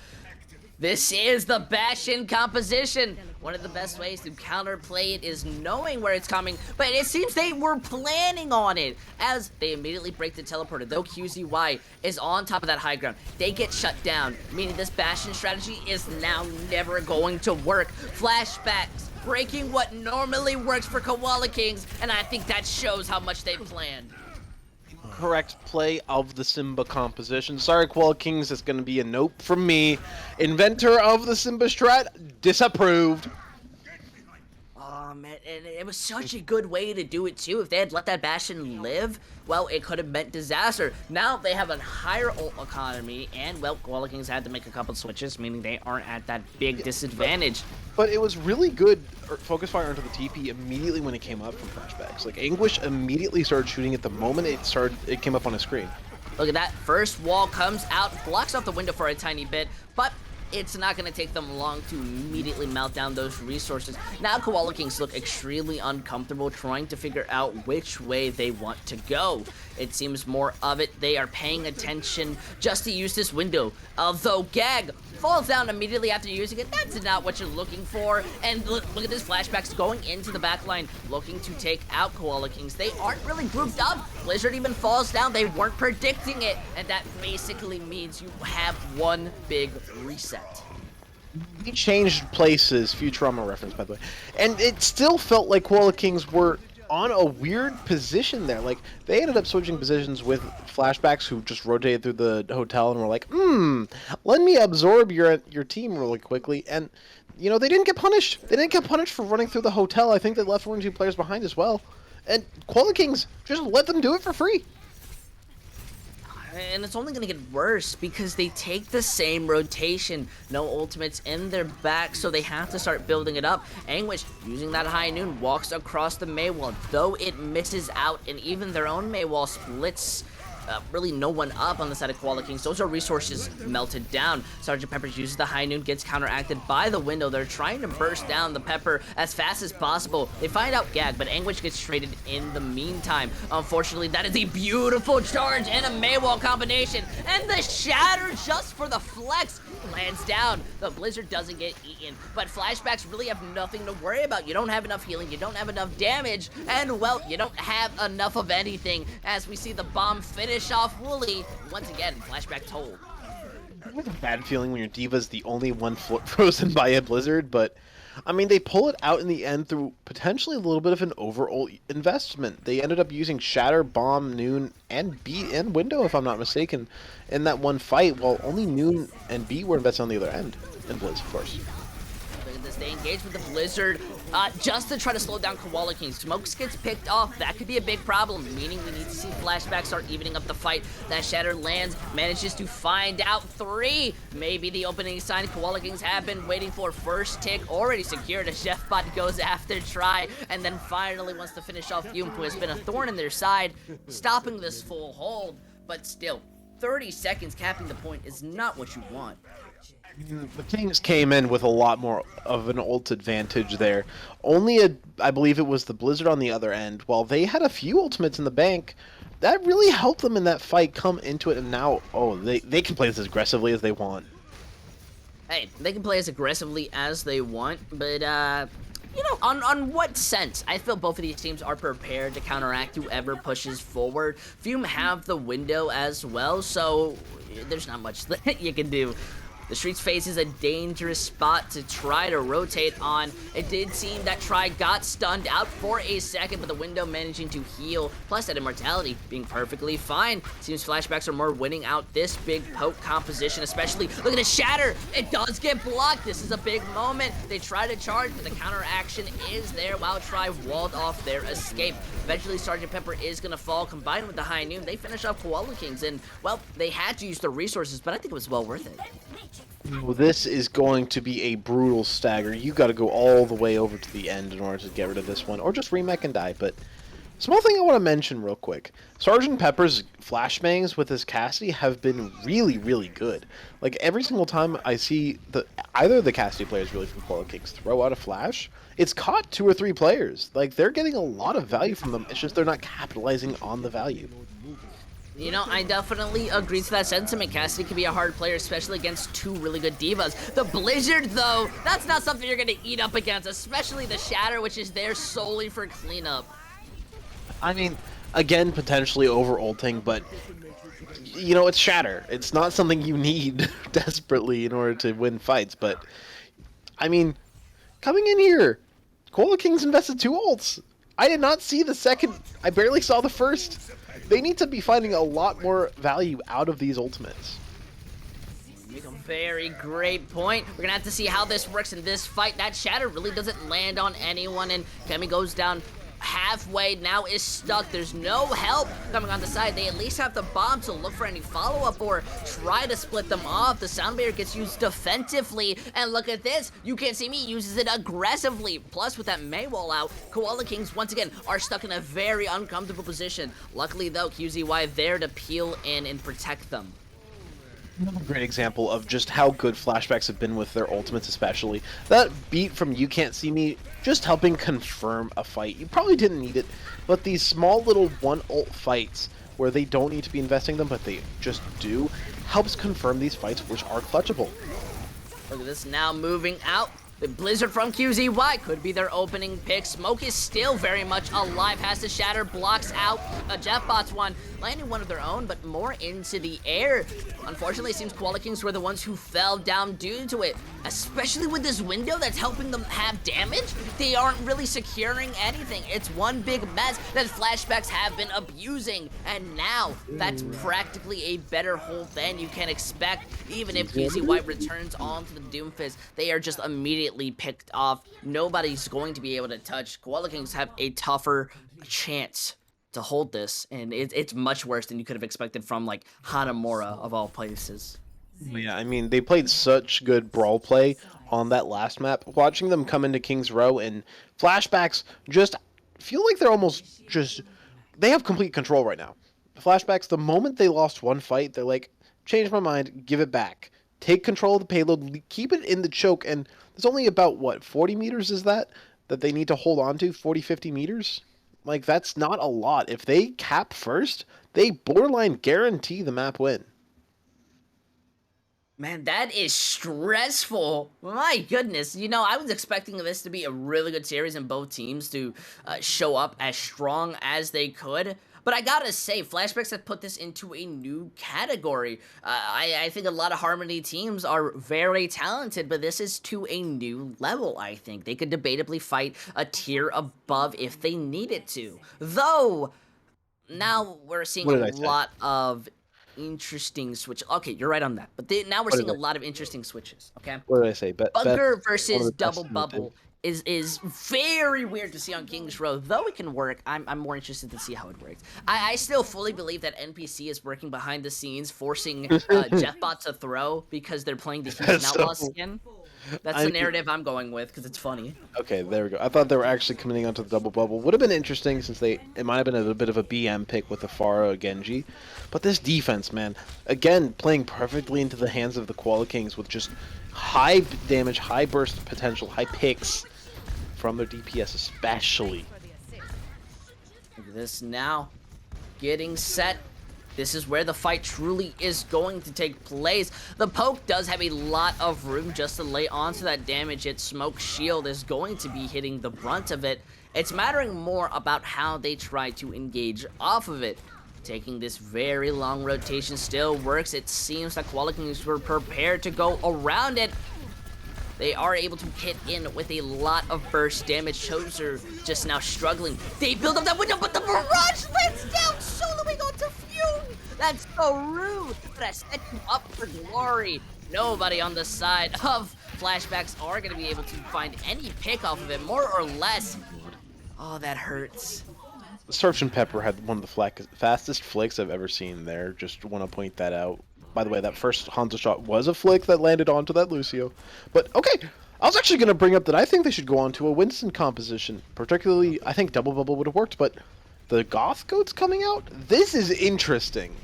This is the Bastion composition. One of the best ways to counterplay it is knowing where it's coming, but it seems they were planning on it, as they immediately break the teleporter. Though QZY is on top of that high ground, they get shut down, meaning this Bastion strategy is now never going to work. Flashbacks breaking what normally works for Koala Kings, and I think that shows how much they planned. Correct play of the Simba composition. Sorry, Koala Kings, it's going to be a nope from me. Inventor of the Simba strat, disapproved. Oh man, and it was such a good way to do it too. If they had let that Bastion live, well, it could have meant disaster. Now they have a higher ult economy, and well, Koala Kings had to make a couple switches, meaning they aren't at that big disadvantage. But it was really good focus fire onto the TP immediately when it came up from Flashbacks. Like, Anguish immediately started shooting it the moment it came up on a screen. Look at that, first wall comes out, blocks off the window for a tiny bit, but it's not going to take them long to immediately melt down those resources. Now Koala Kings look extremely uncomfortable trying to figure out which way they want to go. It seems more of it, they are paying attention just to use this window. Although Gag falls down immediately after using it. That's not what you're looking for. And look at this Flashbacks going into the backline, looking to take out Koala Kings. They aren't really grouped up. Blizzard even falls down. They weren't predicting it. And that basically means you have one big reset. He changed places, Futurama reference, by the way. And it still felt like Koala Kings were on a weird position there. Like, they ended up switching positions with Flashbacks, who just rotated through the hotel and were like, let me absorb your team really quickly. And, you know, they didn't get punished. They didn't get punished for running through the hotel. I think they left 1 or 2 players behind as well. And Koala Kings just let them do it for free. And it's only going to get worse because they take the same rotation. No ultimates in their back, so they have to start building it up. Anguish, using that high noon, walks across the Maywall, though it misses out, and even their own Maywall splits really no one up on the side of Koala Kings. Those are resources melted down. Sergeant Pepper uses the high noon, gets counteracted by the window. They're trying to burst down the Pepper as fast as possible. They find out Gag, but Anguish gets traded in the meantime. Unfortunately, that is a beautiful charge and a Maywall combination, and the Shatter just for the flex lands down. The Blizzard doesn't get eaten, but Flashbacks really have nothing to worry about. You don't have enough healing, you don't have enough damage, and well, you don't have enough of anything as we see the bomb finish off Wooly. Once again, Flashback told. It's a bad feeling when your Diva's the only one frozen by a Blizzard, but I mean, they pull it out in the end through potentially a little bit of an overall investment. They ended up using Shatter, Bomb, Noon, and Beat and Window, if I'm not mistaken, in that one fight, while only Noon and Beat were invested on the other end. And Blizz, of course. Look at this, they engage with the Blizzard just to try to slow down Koala King. Smokes gets picked off, that could be a big problem, meaning we need to see Flashbacks start evening up the fight. That Shatter lands, manages to find out 3. Maybe the opening sign Koala Kings have been waiting for. First tick already secured as Jeffbot goes after Try, and then finally wants to finish off Fume, who has been a thorn in their side, stopping this full hold. But still, 30 seconds capping the point is not what you want. The Kings came in with a lot more of an ult advantage there. I believe it was the Blizzard on the other end. While they had a few ultimates in the bank, that really helped them in that fight come into it, and now, they can play this as aggressively as they want. Hey, they can play as aggressively as they want, but, you know, on what sense? I feel both of these teams are prepared to counteract whoever pushes forward. Fume have the window as well, so there's not much that you can do. The Streets faces a dangerous spot to try to rotate on. It did seem that Try got stunned out for a second, but the window managing to heal, plus that immortality being perfectly fine. Seems Flashbacks are more winning out this big poke composition, especially, look at the Shatter, it does get blocked. This is a big moment. They try to charge, but the counter action is there while Try walled off their escape. Eventually, Sergeant Pepper is gonna fall, combined with the high noon. They finish off Koala Kings, and well, they had to use the resources, but I think it was well worth it. Well, this is going to be a brutal stagger. You got to go all the way over to the end in order to get rid of this one, or just remech and die. But small thing I want to mention real quick: Sergeant Pepper's flashbangs with his Cassidy have been really, really good. Like every single time I see either of the Cassidy players really from Koala Kings throw out a flash, it's caught 2 or 3 players. Like they're getting a lot of value from them. It's just they're not capitalizing on the value. You know, I definitely agree to that sentiment. Cassidy can be a hard player, especially against 2 really good divas. The Blizzard, though, that's not something you're going to eat up against, especially the Shatter, which is there solely for cleanup. I mean, again, potentially over-ulting, but, you know, it's Shatter. It's not something you need desperately in order to win fights, but, I mean, coming in here, Koala Kings invested 2 ults. I did not see the second. I barely saw the first. They need to be finding a lot more value out of these ultimates. You make a very great point. We're gonna have to see how this works in this fight. That Shatter really doesn't land on anyone, and Kemi goes down halfway, now is stuck. There's no help coming on the side. They at least have the bomb to look for any follow-up or try to split them off. The sound barrier gets used defensively, and look at this. You Can't See Me uses it aggressively. Plus, with that Maywall out, Koala Kings once again are stuck in a very uncomfortable position. Luckily, though, QZY there to peel in and protect them. Another great example of just how good Flashbacks have been with their ultimates, especially. That beat from You Can't See Me, just helping confirm a fight. You probably didn't need it, but these small little one ult fights where they don't need to be investing them, but they just do, helps confirm these fights, which are clutchable. Look at this now moving out. The Blizzard from QZY could be their opening pick. Smoke is still very much alive. Has to Shatter, blocks out. Jeffbot's one, landing one of their own, but more into the air. Unfortunately, it seems Koala Kings were the ones who fell down due to it. Especially with this window that's helping them have damage, they aren't really securing anything. It's one big mess that Flashbacks have been abusing. And now, that's practically a better hold than you can expect. Even if QZY returns onto the Doomfist, they are just immediately picked off. Nobody's going to be able to touch. Koala Kings have a tougher chance to hold this, and it's much worse than you could have expected from, like, Hanamura, of all places. Yeah, I mean, they played such good brawl play on that last map. Watching them come into King's Row and Flashbacks just feel like they're almost just... They have complete control right now. Flashbacks, the moment they lost one fight, they're like, change my mind, give it back. Take control of the payload, keep it in the choke, and there's only about, what, 40 meters is that they need to hold on to? 40, 50 meters? Like, that's not a lot. If they cap first, they borderline guarantee the map win. Man, that is stressful. My goodness. You know, I was expecting this to be a really good series and both teams to show up as strong as they could. But I gotta say, Flashbacks have put this into a new category. I think a lot of Harmony teams are very talented, but this is to a new level, I think. They could debatably fight a tier above if they needed to. Though, now we're seeing What a did I say? lot of interesting switch. Okay, you're right on that. But now we're What did seeing a I, lot of interesting switches. Okay, what did I say? Beth, bunker one of versus the best double in the team. bubble is very weird to see on King's Row. Though it can work, I'm more interested to see how it works. I still fully believe that NPC is working behind the scenes, forcing Jeffbot to throw because they're playing the Houston That's Outlaw so- skin. That's I the mean- narrative I'm going with because it's funny. Okay, there we go. I thought they were actually coming onto the double bubble. Would have been interesting since it might have been a bit of a BM pick with the Pharah Genji. But this defense, man, again, playing perfectly into the hands of the Koala Kings with just high damage, high burst potential, high picks from their DPS especially. Look at this now. Getting set. This is where the fight truly is going to take place. The poke does have a lot of room just to lay onto that damage. Its smoke shield is going to be hitting the brunt of it. It's mattering more about how they try to engage off of it. Taking this very long rotation still works. It seems that Koala Kings were prepared to go around it. They are able to hit in with a lot of burst damage. Choser just now struggling. They build up that window, but the barrage lands down, soloing onto Fume. That's so rude, but I set you up for glory. Nobody on the side of Flashbacks are going to be able to find any pick off of it, more or less. Oh, that hurts. Search and Pepper had one of the fastest flicks I've ever seen there. Just want to point that out. By the way, that first Hanzo shot was a flick that landed onto that Lucio. But, okay, I was actually going to bring up that I think they should go on to a Winston composition. Particularly, I think Double Bubble would have worked, but the Goth Goat's coming out? This is interesting.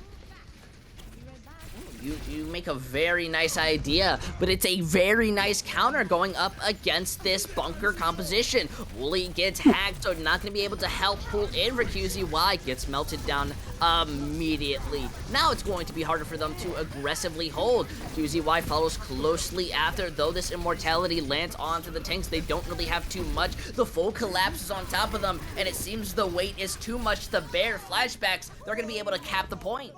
You make a very nice idea, but it's a very nice counter going up against this bunker composition. Wooly gets hacked, so not going to be able to help pull in for QZY. Gets melted down immediately. Now it's going to be harder for them to aggressively hold. QZY follows closely after, though this immortality lands onto the tanks. They don't really have too much. The full collapses on top of them, and it seems the weight is too much to bear. Flashbacks, they're going to be able to cap the point.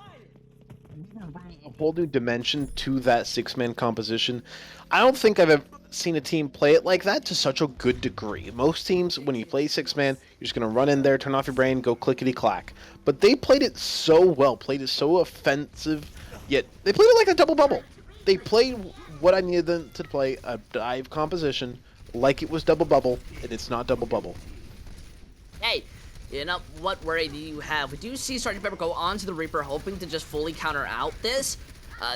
A whole new dimension to that six-man composition. I don't think I've ever seen a team play it like that to such a good degree. Most teams, when you play six-man, you're just going to run in there, turn off your brain, go clickety-clack. But they played it so well, played it so offensive, yet they played it like a double bubble. They played what I needed them to play, a dive composition, like it was double bubble, and it's not double bubble. Hey, you know, what worry do you have? We do see Sgt. Pepper go on to the Reaper, hoping to just fully counter out this.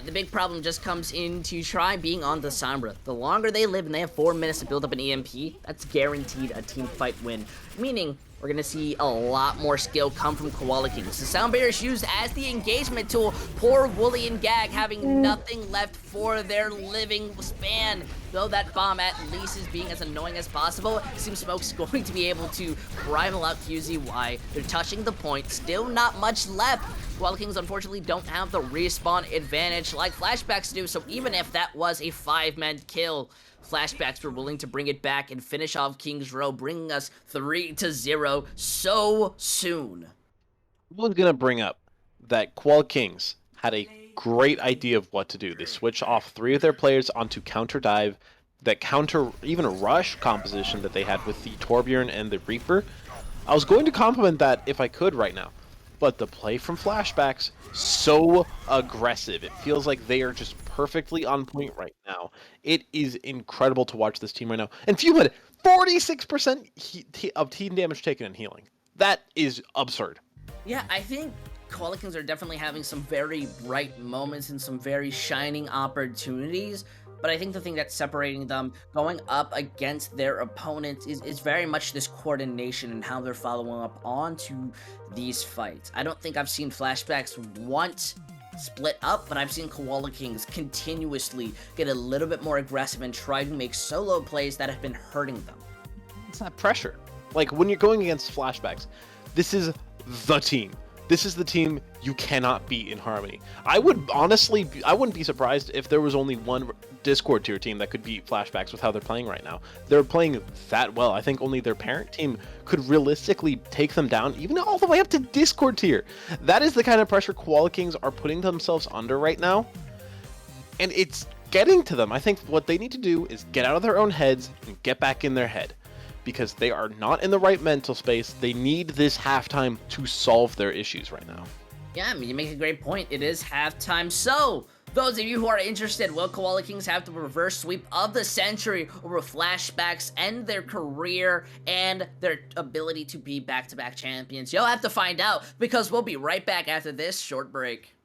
The big problem just comes into try being on the Sombra. The longer they live and they have 4 minutes to build up an EMP, that's guaranteed a team fight win. Meaning, we're going to see a lot more skill come from Koala Kings. The Sound Barrier is used as the engagement tool. Poor Wooly and Gag having nothing left for their living span. Though that bomb at least is being as annoying as possible, it seems Smoke's going to be able to primal out QZY. They're touching the point, still not much left. Koala Kings unfortunately don't have the respawn advantage like Flashbacks do, so even if that was a 5-man kill, Flashbacks were willing to bring it back and finish off King's Row, bringing us 3-0 so soon. I was going to bring up that Koala Kings had a great idea of what to do. They switched off 3 of their players onto counter dive, that counter, even a rush composition that they had with the Torbjorn and the Reaper. I was going to compliment that if I could right now, but the play from Flashbacks, so aggressive. It feels like they are just perfectly on point right now. It is incredible to watch this team right now. And Fume had 46% of team damage taken in healing. That is absurd. Yeah, I think Koala Kings are definitely having some very bright moments and some very shining opportunities. But I think the thing that's separating them going up against their opponents is very much this coordination and how they're following up onto these fights. I don't think I've seen Flashbacks once split up, but I've seen Koala Kings continuously get a little bit more aggressive and try to make solo plays that have been hurting them. It's not pressure. Like, when you're going against Flashbacks, this is the team. This is the team you cannot beat in Harmony. I wouldn't be surprised if there was only one Discord tier team that could beat Flashbacks with how they're playing right now. They're playing that well. I think only their parent team could realistically take them down, even all the way up to Discord tier. That is the kind of pressure Koala Kings are putting themselves under right now, and it's getting to them. I think what they need to do is get out of their own heads and get back in their head, because they are not in the right mental space. They need this halftime to solve their issues right now. Yeah, I mean, you make a great point. It is halftime. So, those of you who are interested, will Koala Kings have the reverse sweep of the century, or will Flashbacks end their career and their ability to be back-to-back champions? You'll have to find out, because we'll be right back after this short break.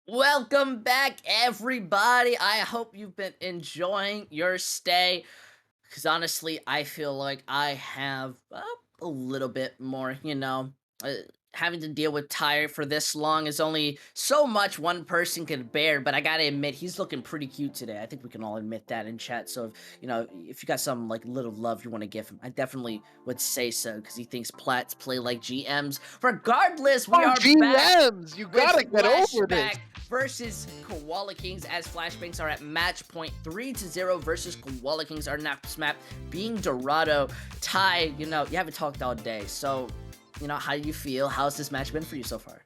Welcome back, everybody. I hope you've been enjoying your stay. Because honestly, I feel like I have a little bit more, having to deal with Tyre for this long is only so much one person could bear, but I gotta admit, he's looking pretty cute today. I think we can all admit that in chat. So, if you got some, like, little love you want to give him, I definitely would say so, because he thinks Plats play like GMs. Regardless, we are back GMs! You with gotta get over this! Flashback versus Koala Kings, as Flashbanks are at match point 3-0 versus Koala Kings. Our next map being Dorado. Ty, you haven't talked all day, so how do you feel? How's this match been for you so far?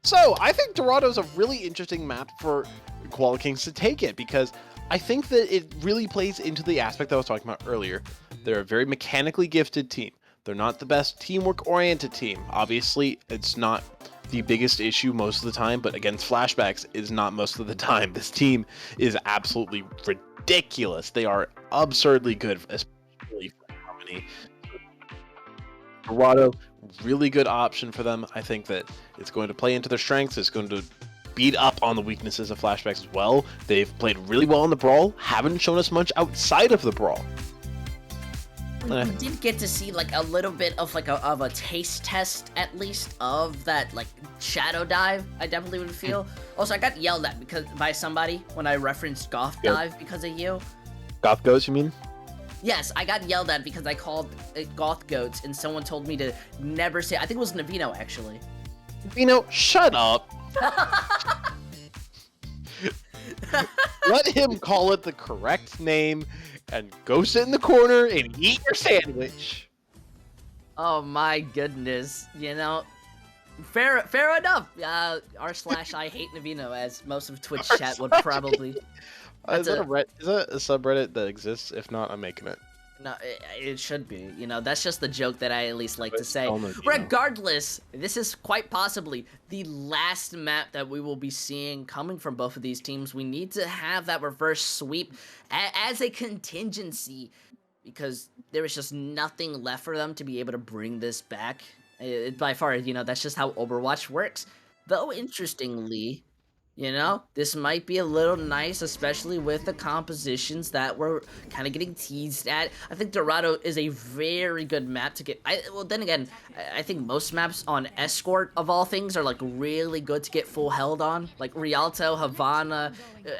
So, I think Dorado's a really interesting map for Koala Kings to take it, because I think that it really plays into the aspect that I was talking about earlier. They're a very mechanically gifted team. They're not the best teamwork-oriented team. Obviously, it's not the biggest issue most of the time, but against Flashbacks is not most of the time. This team is absolutely ridiculous. They are absurdly good, especially for Harmony. Dorado, really good option for them. I think that it's going to play into their strengths. It's going to beat up on the weaknesses of Flashbacks as well. They've played really well in the Brawl, haven't shown us much outside of the Brawl. We did get to see like a little bit of a taste test, at least, of that like shadow dive. I definitely would feel. Also, I got yelled at by somebody when I referenced goth dive because of you. Goth goes, you mean? Yes, I got yelled at because I called it goth goats, and someone told me to never say. I think it was Navino, actually. Navino, shut up. Let him call it the correct name and go sit in the corner and eat your sandwich. Oh my goodness, fair enough. R/I hate Navino, as most of Twitch chat would probably. Is that a subreddit that exists? If not, I'm making it. No, it should be. That's just the joke that I at least like to say. Regardless, this is quite possibly the last map that we will be seeing coming from both of these teams. We need to have that reverse sweep as a contingency, because there is just nothing left for them to be able to bring this back. By far, that's just how Overwatch works. Though, interestingly, this might be a little nice, especially with the compositions that we're kind of getting teased at. I think Dorado is a very good map to get. Well, then again, I think most maps on Escort, of all things, are like really good to get full held on. Like Rialto, Havana,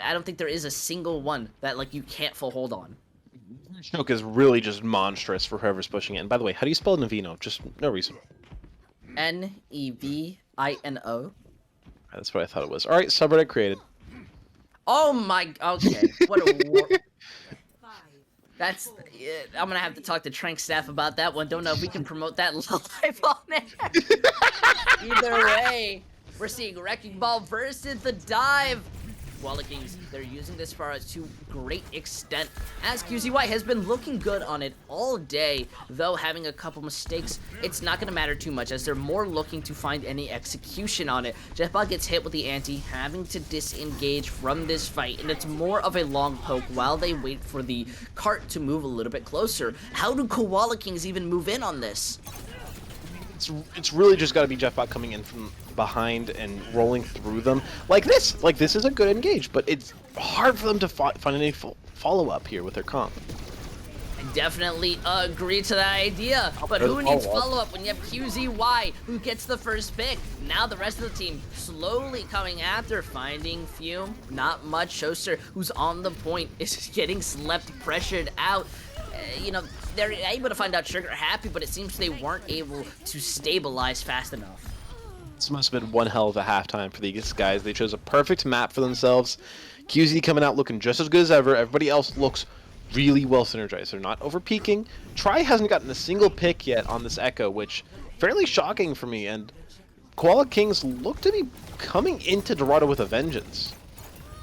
I don't think there is a single one that like you can't full hold on. Choke is really just monstrous for whoever's pushing it. And by the way, how do you spell Navino? Just no reason. Nevino. That's what I thought it was. All right, subreddit created. Oh my. Okay. What a war. That's. I'm gonna have to talk to Trank staff about that one. Don't know if we can promote that live on it. Either way, we're seeing Wrecking Ball versus the Dive. Koala Kings, they're using this far to great extent, as QZY has been looking good on it all day, though having a couple mistakes, it's not going to matter too much, as they're more looking to find any execution on it. Jetbot gets hit with the anti, having to disengage from this fight, and it's more of a long poke while they wait for the cart to move a little bit closer. How do Koala Kings even move in on this? It's really just got to be Jetbot coming in from behind and rolling through them like this. Like, this is a good engage, but it's hard for them to find any follow-up here with their comp. I definitely agree to that idea, but who needs follow-up when you have QZY who gets the first pick? Now the rest of the team slowly coming after, finding Fume, not much. Shoster, who's on the point, is getting slept, pressured out. They're able to find out Trigger happy, but it seems they weren't able to stabilize fast enough. This must have been one hell of a halftime for these guys. They chose a perfect map for themselves. QZ coming out looking just as good as ever. Everybody else looks really well synergized. They're not over peaking. Tri hasn't gotten a single pick yet on this Echo, which fairly shocking for me. And Koala Kings look to be coming into Dorado with a vengeance.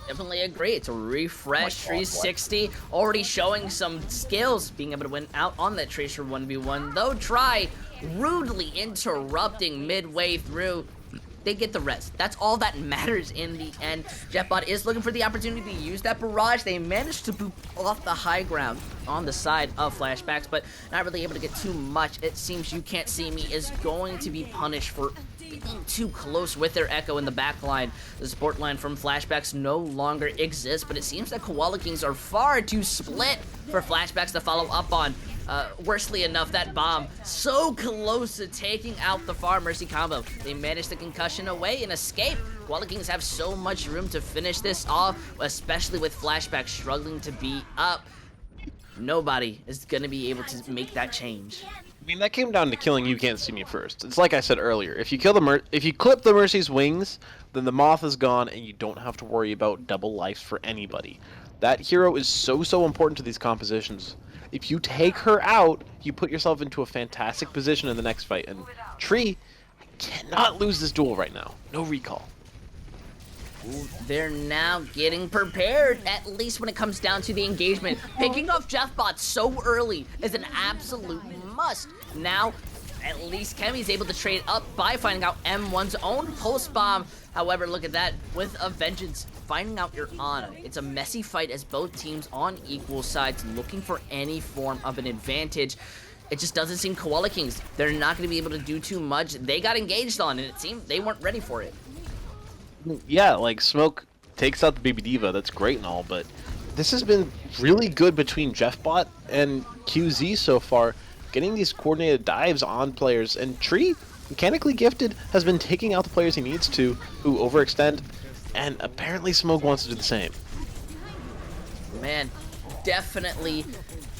Definitely agree. It's a refresh 360, already showing some skills, being able to win out on that Tracer 1v1, though Tri rudely interrupting midway through. They get the rest. That's all that matters in the end. Jetbot is looking for the opportunity to use that barrage. They managed to boot off the high ground on the side of Flashbacks, but not really able to get too much. It seems You Can't See Me is going to be punished for being too close with their Echo in the back line. The support line from Flashbacks no longer exists, but it seems that Koala Kings are far too split for Flashbacks to follow up on. Worstly enough, that bomb so close to taking out the Far Mercy combo. They managed the concussion away and escape. Koala Kings have so much room to finish this off, especially with Flashbacks struggling to be up. Nobody is going to be able to make that change. I mean, that came down to killing You Can't See Me first. It's like I said earlier. If you kill if you clip the Mercy's wings, then the Moth is gone, and you don't have to worry about double lives for anybody. That hero is so important to these compositions. If you take her out, you put yourself into a fantastic position in the next fight. And Tree cannot lose this duel right now. No recall. They're now getting prepared, at least when it comes down to the engagement. Picking off Jeffbot so early is an absolute must. Now, at least Kemi's able to trade up by finding out M1's own pulse bomb. However, look at that, with a vengeance, finding out your Ana. It's a messy fight as both teams on equal sides looking for any form of an advantage. It just doesn't seem Koala Kings. They're not going to be able to do too much. They got engaged on, and it seemed they weren't ready for it. Yeah, like Smoke takes out the Baby Diva, that's great and all, but this has been really good between Jeffbot and QZ so far, getting these coordinated dives on players, and Tree, mechanically gifted, has been taking out the players he needs to, who overextend, and apparently Smoke wants to do the same. Man, definitely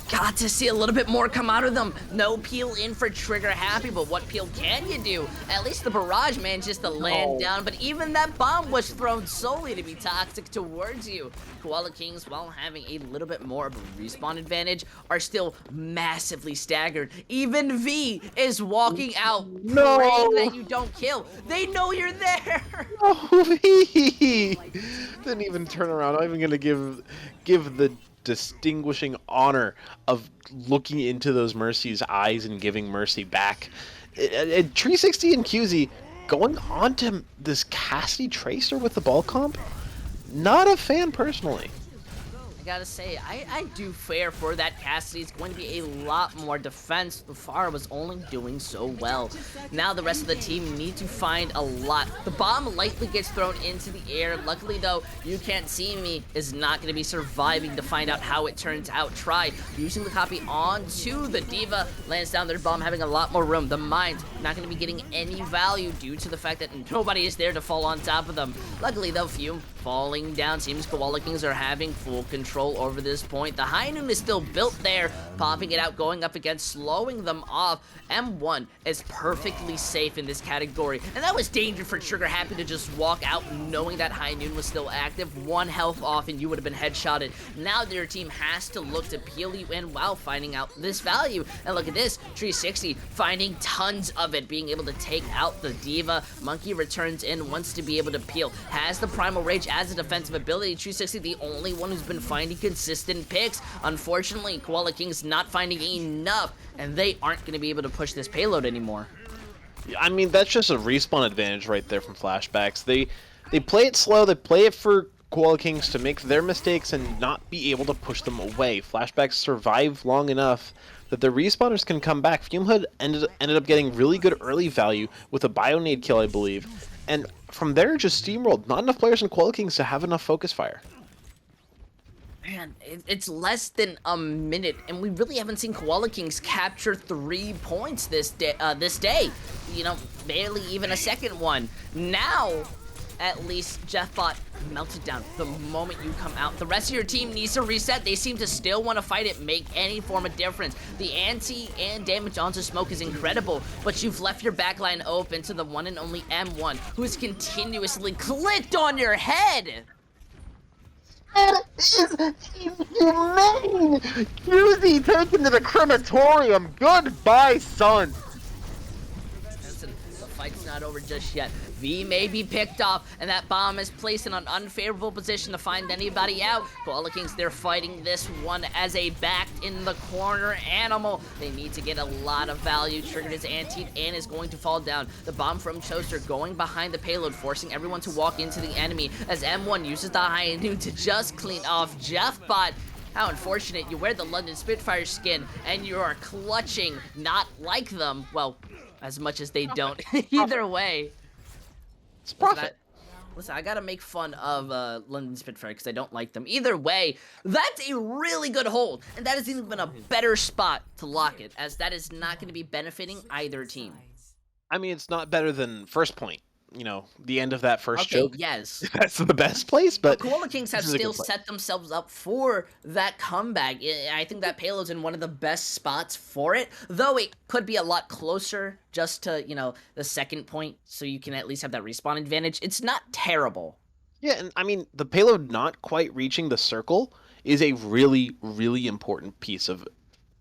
got to see a little bit more come out of them. No peel in for Trigger Happy, but what peel can you do? At least the barrage manages to land down, but even that bomb was thrown solely to be toxic towards you. Koala Kings, while having a little bit more of a respawn advantage, are still massively staggered. Even V is walking out, praying that you don't kill. They know you're there. Oh, V! Didn't even turn around. I'm even gonna give the distinguishing honor of looking into those Mercy's eyes and giving Mercy back. Tree 60 and QZ going on to this Cassidy Tracer with the ball comp? Not a fan personally. I gotta say, I do fear for that Cassidy. It's going to be a lot more defense. Far was only doing so well. Now the rest of the team need to find a lot. The bomb lightly gets thrown into the air. Luckily though, You Can't See Me is not going to be surviving to find out how it turns out. Try using the copy onto the Diva. Lands down their bomb, having a lot more room. The Mind not going to be getting any value due to the fact that nobody is there to fall on top of them. Luckily though, Fume falling down. Seems Koala Kings are having full control over this point. The High Noon is still built there, popping it out, going up against, slowing them off. M1 is perfectly safe in this category, and that was danger for Trigger Happy to just walk out knowing that High Noon was still active. 1 health off and you would have been headshotted. Now their team has to look to peel you in while finding out this value. And look at this, Tree 60 finding tons of it, being able to take out the Diva. Monkey returns in, wants to be able to peel, has the Primal Rage as a defensive ability. Tree 60 the only one who's been finding consistent picks. Unfortunately, Koala Kings not finding enough, and they aren't going to be able to push this payload anymore. I mean, that's just a respawn advantage right there from Flashbacks. They play it slow, they play it for Koala Kings to make their mistakes and not be able to push them away. Flashbacks survive long enough that the respawners can come back. Fume Hood ended up getting really good early value with a Bionade kill, I believe. And from there, just steamrolled. Not enough players in Koala Kings to have enough focus fire. Man, it's less than a minute, and we really haven't seen Koala Kings capture 3 points this day. You know, barely even a second one. Now, at least Jeffbot melted down the moment you come out. The rest of your team needs to reset. They seem to still want to fight it, make any form of difference. The anti and damage onto Smoke is incredible, but you've left your backline open to the one and only M1, who has continuously clicked on your head. That is inhumane! QZ taken to the crematorium. Goodbye, son. Listen, the fight's not over just yet. V may be picked off, and that bomb is placed in an unfavorable position to find anybody out. Koala Kings, they're fighting this one as a backed in the corner animal. They need to get a lot of value. Triggered his anti and is going to fall down. The bomb from Choaster going behind the payload, forcing everyone to walk into the enemy as M1 uses the High Noon to just clean off Jeffbot. How unfortunate, you wear the London Spitfire skin and you are clutching, not like them. Well, as much as they don't. Either way. It's profit. Listen, I gotta make fun of London Spitfire because I don't like them. Either way, that's a really good hold, and that is even a better spot to lock it, as that is not going to be benefiting either team. I mean, it's not better than first point. You know, the end of that first Okay, joke. yes. That's the best place, but Koala Kings have this is a good still play. set themselves up for that comeback. I think that payload's in one of the best spots for it, though it could be a lot closer just to, you know, the second point, so you can at least have that respawn advantage. It's not terrible. Yeah, and I mean, the payload not quite reaching the circle is a really, really important piece of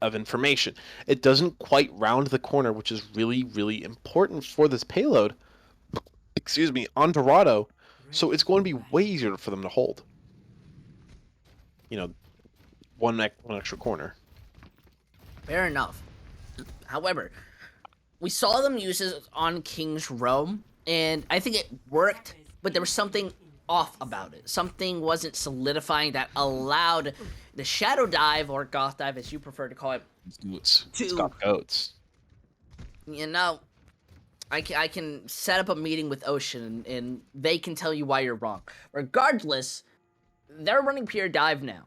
information. It doesn't quite round the corner, which is really, really important for this payload. Excuse me, on Dorado, so it's going to be way easier for them to hold. You know, one extra corner. Fair enough. However, we saw them use it on King's Row, and I think it worked, but there was something off about it. Something wasn't solidifying that allowed the Shadow Dive, or Goth Dive as you prefer to call it, It's got goats. you know, I can set up a meeting with Ocean, and they can tell you why you're wrong. Regardless, they're running pure dive now.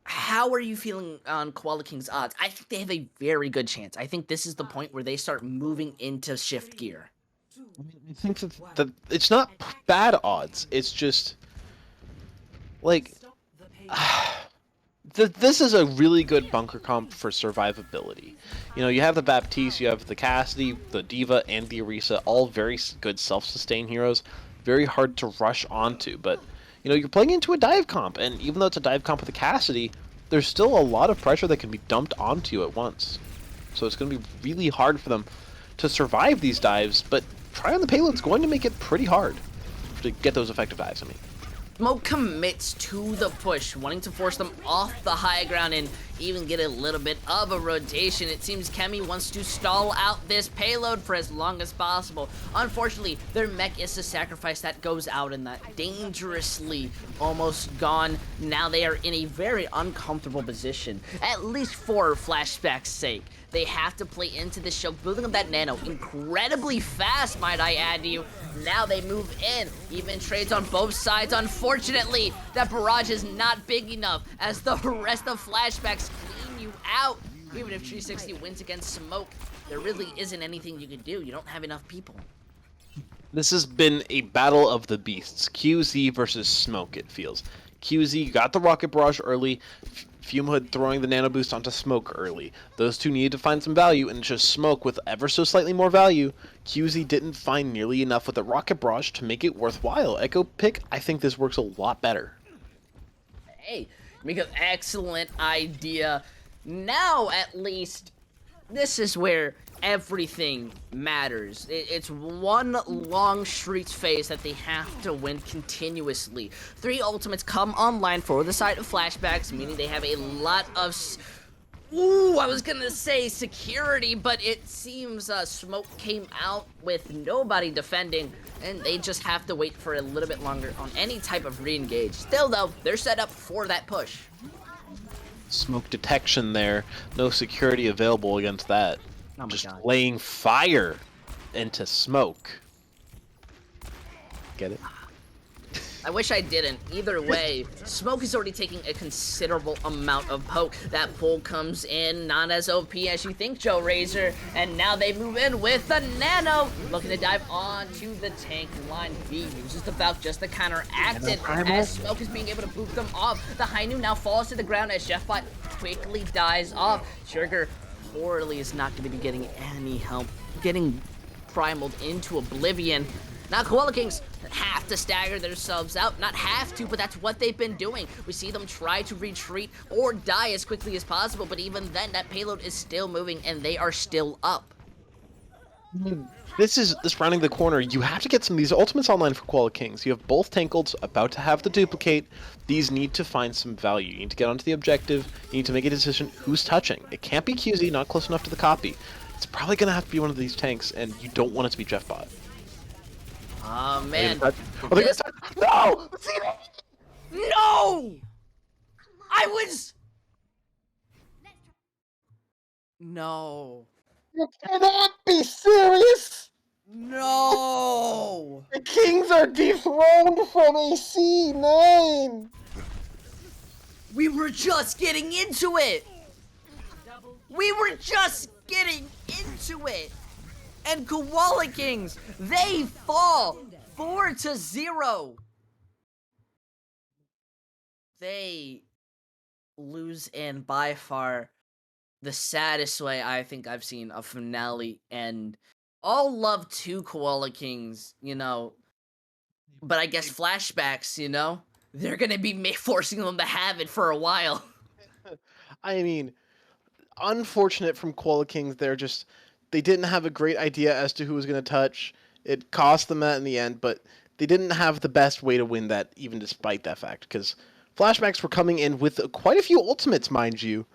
How are you feeling on Koala King's odds? I think they have a very good chance. I think this is the point where they start moving into shift gear. I think that it's not bad odds. It's just like this is a really good bunker comp for survivability. You know, you have the Baptiste, you have the Cassidy, the Diva, and the Orisa, all very good self-sustain heroes. Very hard to rush onto, but you know, you're playing into a dive comp, and even though it's a dive comp with the Cassidy, there's still a lot of pressure that can be dumped onto you at once. So it's going to be really hard for them to survive these dives, but try on the payload's going to make it pretty hard to get those effective dives, I mean. Smoke commits to the push, wanting to force them off the high ground and even get a little bit of a rotation. It seems Kemi wants to stall out this payload for as long as possible. Unfortunately, their mech is the sacrifice that goes out, and that dangerously almost gone. Now they are in a very uncomfortable position, at least for Flashback's sake. They have to play into this show, building up that nano incredibly fast, might I add to you. Now they move in, even trades on both sides. Unfortunately, that barrage is not big enough as the rest of Flashbacks clean you out. Even if 360 wins against Smoke, there really isn't anything you can do. You don't have enough people. This has been a battle of the beasts. QZ versus Smoke, it feels. QZ got the rocket barrage early, Fume Hood throwing the nano boost onto Smoke early. Those two needed to find some value, and just Smoke with ever so slightly more value. QZ didn't find nearly enough with the rocket barrage to make it worthwhile. Echo Pick, I think this works a lot better. Hey, you make an excellent idea. Now, at least, this is where everything matters. It's one long streets phase that they have to win continuously. 3 ultimates come online for the side of Flashbacks, meaning they have a lot of I was gonna say security, but it seems Smoke came out with nobody defending, and they just have to wait for a little bit longer on any type of re-engage. Still though, they're set up for that push. Smoke detection there, no security available against that. Oh my Just God. laying fire into Smoke. Get it? I wish I didn't. Either way, Smoke is already taking a considerable amount of poke. That pull comes in, not as OP as you think, Joe Razor. And now they move in with the Nano, looking to dive onto the tank line. He uses the Valk just to counteract it, as Smoke is being able to boot them off. The Hainu now falls to the ground as Jeffbot quickly dies off. Sugar poorly is not going to be getting any help, getting primaled into oblivion. Now Koala Kings have to stagger themselves out. Not have to, but that's what they've been doing. We see them try to retreat or die as quickly as possible, but even then, that payload is still moving and they are still up. This rounding the corner. You have to get some of these ultimates online for Koala Kings. You have both Tankleds about to have the duplicate. These need to find some value. You need to get onto the objective. You need to make a decision who's touching. It can't be QZ, not close enough to the copy. It's probably going to have to be one of these tanks, and you don't want it to be Jeffbot. Oh man. No! No! I was... No. You cannot be serious! No! The Kings are dethroned from a C9! We were just getting into it! We were just getting into it! And Koala Kings, they fall 4-0. They lose in by far the saddest way I think I've seen a finale end. All love to Koala Kings, but I guess flashbacks, they're gonna be forcing them to have it for a while. I mean, unfortunate from Koala Kings. They didn't have a great idea as to who was going to touch. It cost them that in the end, but they didn't have the best way to win that, even despite that fact, because Flashbacks were coming in with quite a few ultimates, mind you.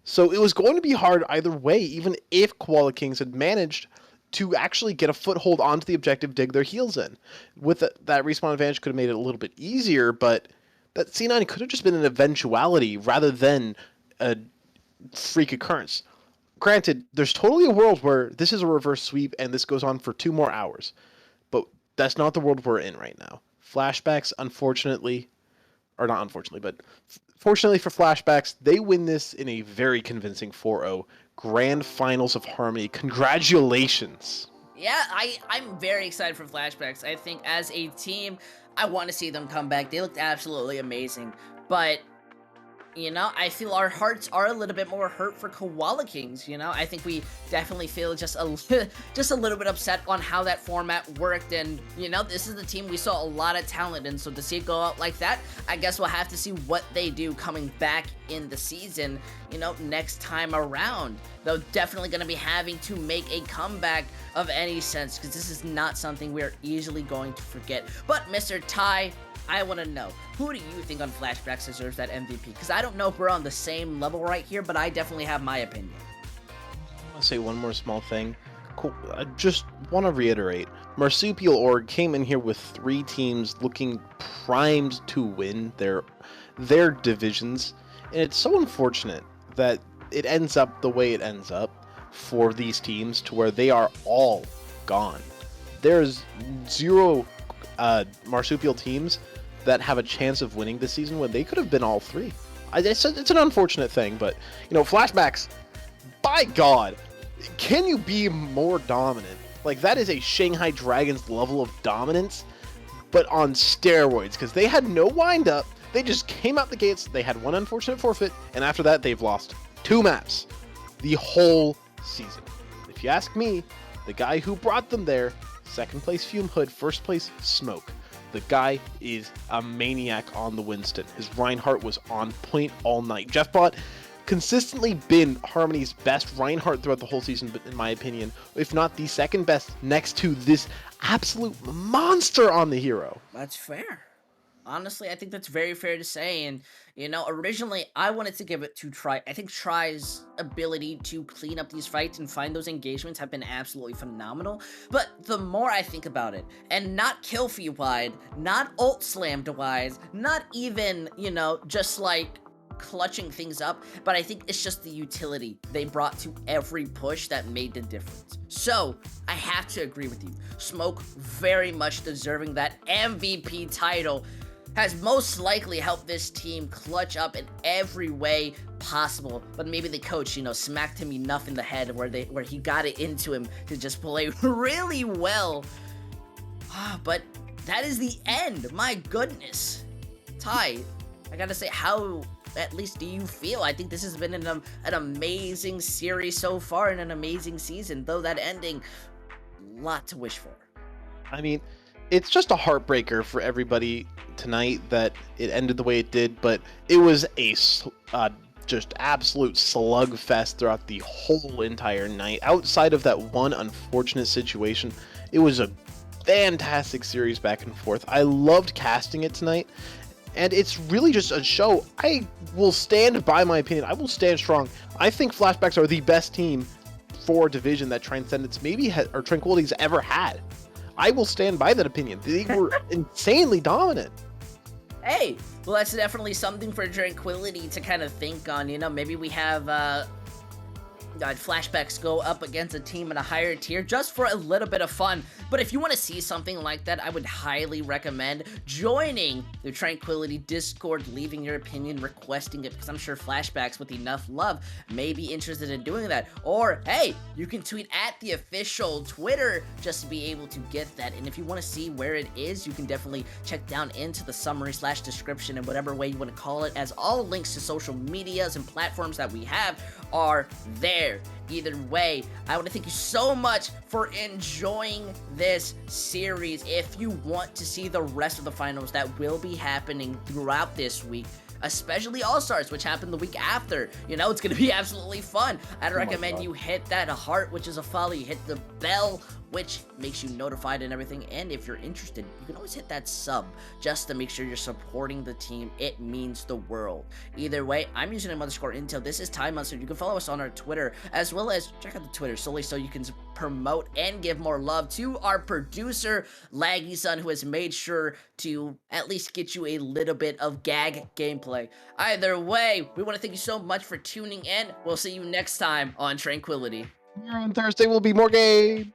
So it was going to be hard either way, even if Koala Kings had managed to actually get a foothold onto the objective, dig their heels in. With that respawn advantage could have made it a little bit easier, but that C9 could have just been an eventuality rather than a freak occurrence. Granted, there's totally a world where this is a reverse sweep and this goes on for 2 more hours, but that's not the world we're in right now. Flashbacks, unfortunately, or not unfortunately, but fortunately for Flashbacks, they win this in a very convincing 4-0 Grand Finals of Harmony. Congratulations! Yeah, I'm very excited for Flashbacks. I think as a team, I want to see them come back. They looked absolutely amazing, but I feel our hearts are a little bit more hurt for Koala Kings, I think we definitely feel just a little bit upset on how that format worked, and, this is the team we saw a lot of talent in, so to see it go out like that, I guess we'll have to see what they do coming back in the season, next time around. They're definitely going to be having to make a comeback of any sense, because this is not something we're easily going to forget. But, Mr. Ty, I want to know, who do you think on Flashbacks deserves that MVP? Because I don't know if we're on the same level right here, but I definitely have my opinion. I want to say one more small thing. Cool. I just want to reiterate, Marsupial Org came in here with 3 teams looking primed to win their divisions, and it's so unfortunate that it ends up the way it ends up for these teams, to where they are all gone. There's 0 marsupial teams that have a chance of winning this season when they could have been all 3. It's an unfortunate thing, but Flashbacks, by God, can you be more dominant? Like, that is a Shanghai Dragons level of dominance, but on steroids, because they had no wind up. They just came out the gates. They had 1 unfortunate forfeit, and after that they've lost 2 maps the whole season. If you ask me, the guy who brought them there, 2nd place Fume Hood, 1st place Smoke. The guy is a maniac on the Winston. His Reinhardt was on point all night. JeffBot consistently been Harmony's best Reinhardt throughout the whole season, but in my opinion, if not the 2nd best, next to this absolute monster on the hero. That's fair. Honestly, I think that's very fair to say, and, originally, I wanted to give it to Try. I think Try's ability to clean up these fights and find those engagements have been absolutely phenomenal, but the more I think about it, and not kill feed wide, not ult slammed wise, not even, just like clutching things up, but I think it's just the utility they brought to every push that made the difference. So, I have to agree with you. Smoke very much deserving that MVP title, has most likely helped this team clutch up in every way possible, but maybe the coach, smacked him enough in the head where he got it into him to just play really well. But that is the end. My goodness. Ty, I gotta say, how at least do you feel? I think this has been an amazing series so far and an amazing season, though that ending, lot to wish for. I mean, it's just a heartbreaker for everybody tonight that it ended the way it did, but it was a just absolute slugfest throughout the whole entire night. Outside of that one unfortunate situation, it was a fantastic series back and forth. I loved casting it tonight, and it's really just a show. I will stand by my opinion. I will stand strong. I think Flashbacks are the best team for Division that Transcendence or Tranquility's ever had. I will stand by that opinion. They were insanely dominant. Hey, well, that's definitely something for Tranquility to kind of think on. Maybe we have flashbacks go up against a team in a higher tier just for a little bit of fun. But if you want to see something like that, I would highly recommend joining the Tranquility Discord, leaving your opinion, requesting it, because I'm sure Flashbacks with enough love may be interested in doing that. Or, hey, you can tweet at the official Twitter just to be able to get that. And if you want to see where it is, you can definitely check down into the summary / description in whatever way you want to call it, as all links to social medias and platforms that we have are there. Either way, I want to thank you so much for enjoying this series. If you want to see the rest of the finals that will be happening throughout this week, especially All-Stars, which happened the week after, you know, it's going to be absolutely fun. I'd recommend you hit that heart, which is a follow, you hit the bell, which makes you notified and everything, and if you're interested, you can always hit that sub, just to make sure you're supporting the team. It means the world. Either way, I'm using _Intel, this is Time Monster. You can follow us on our Twitter, as well as check out the Twitter solely so you can promote and give more love to our producer, Laggy Son, who has made sure to at least get you a little bit of gag gameplay. Either way, we want to thank you so much for tuning in. We'll see you next time on Tranquility. On Thursday will be more game.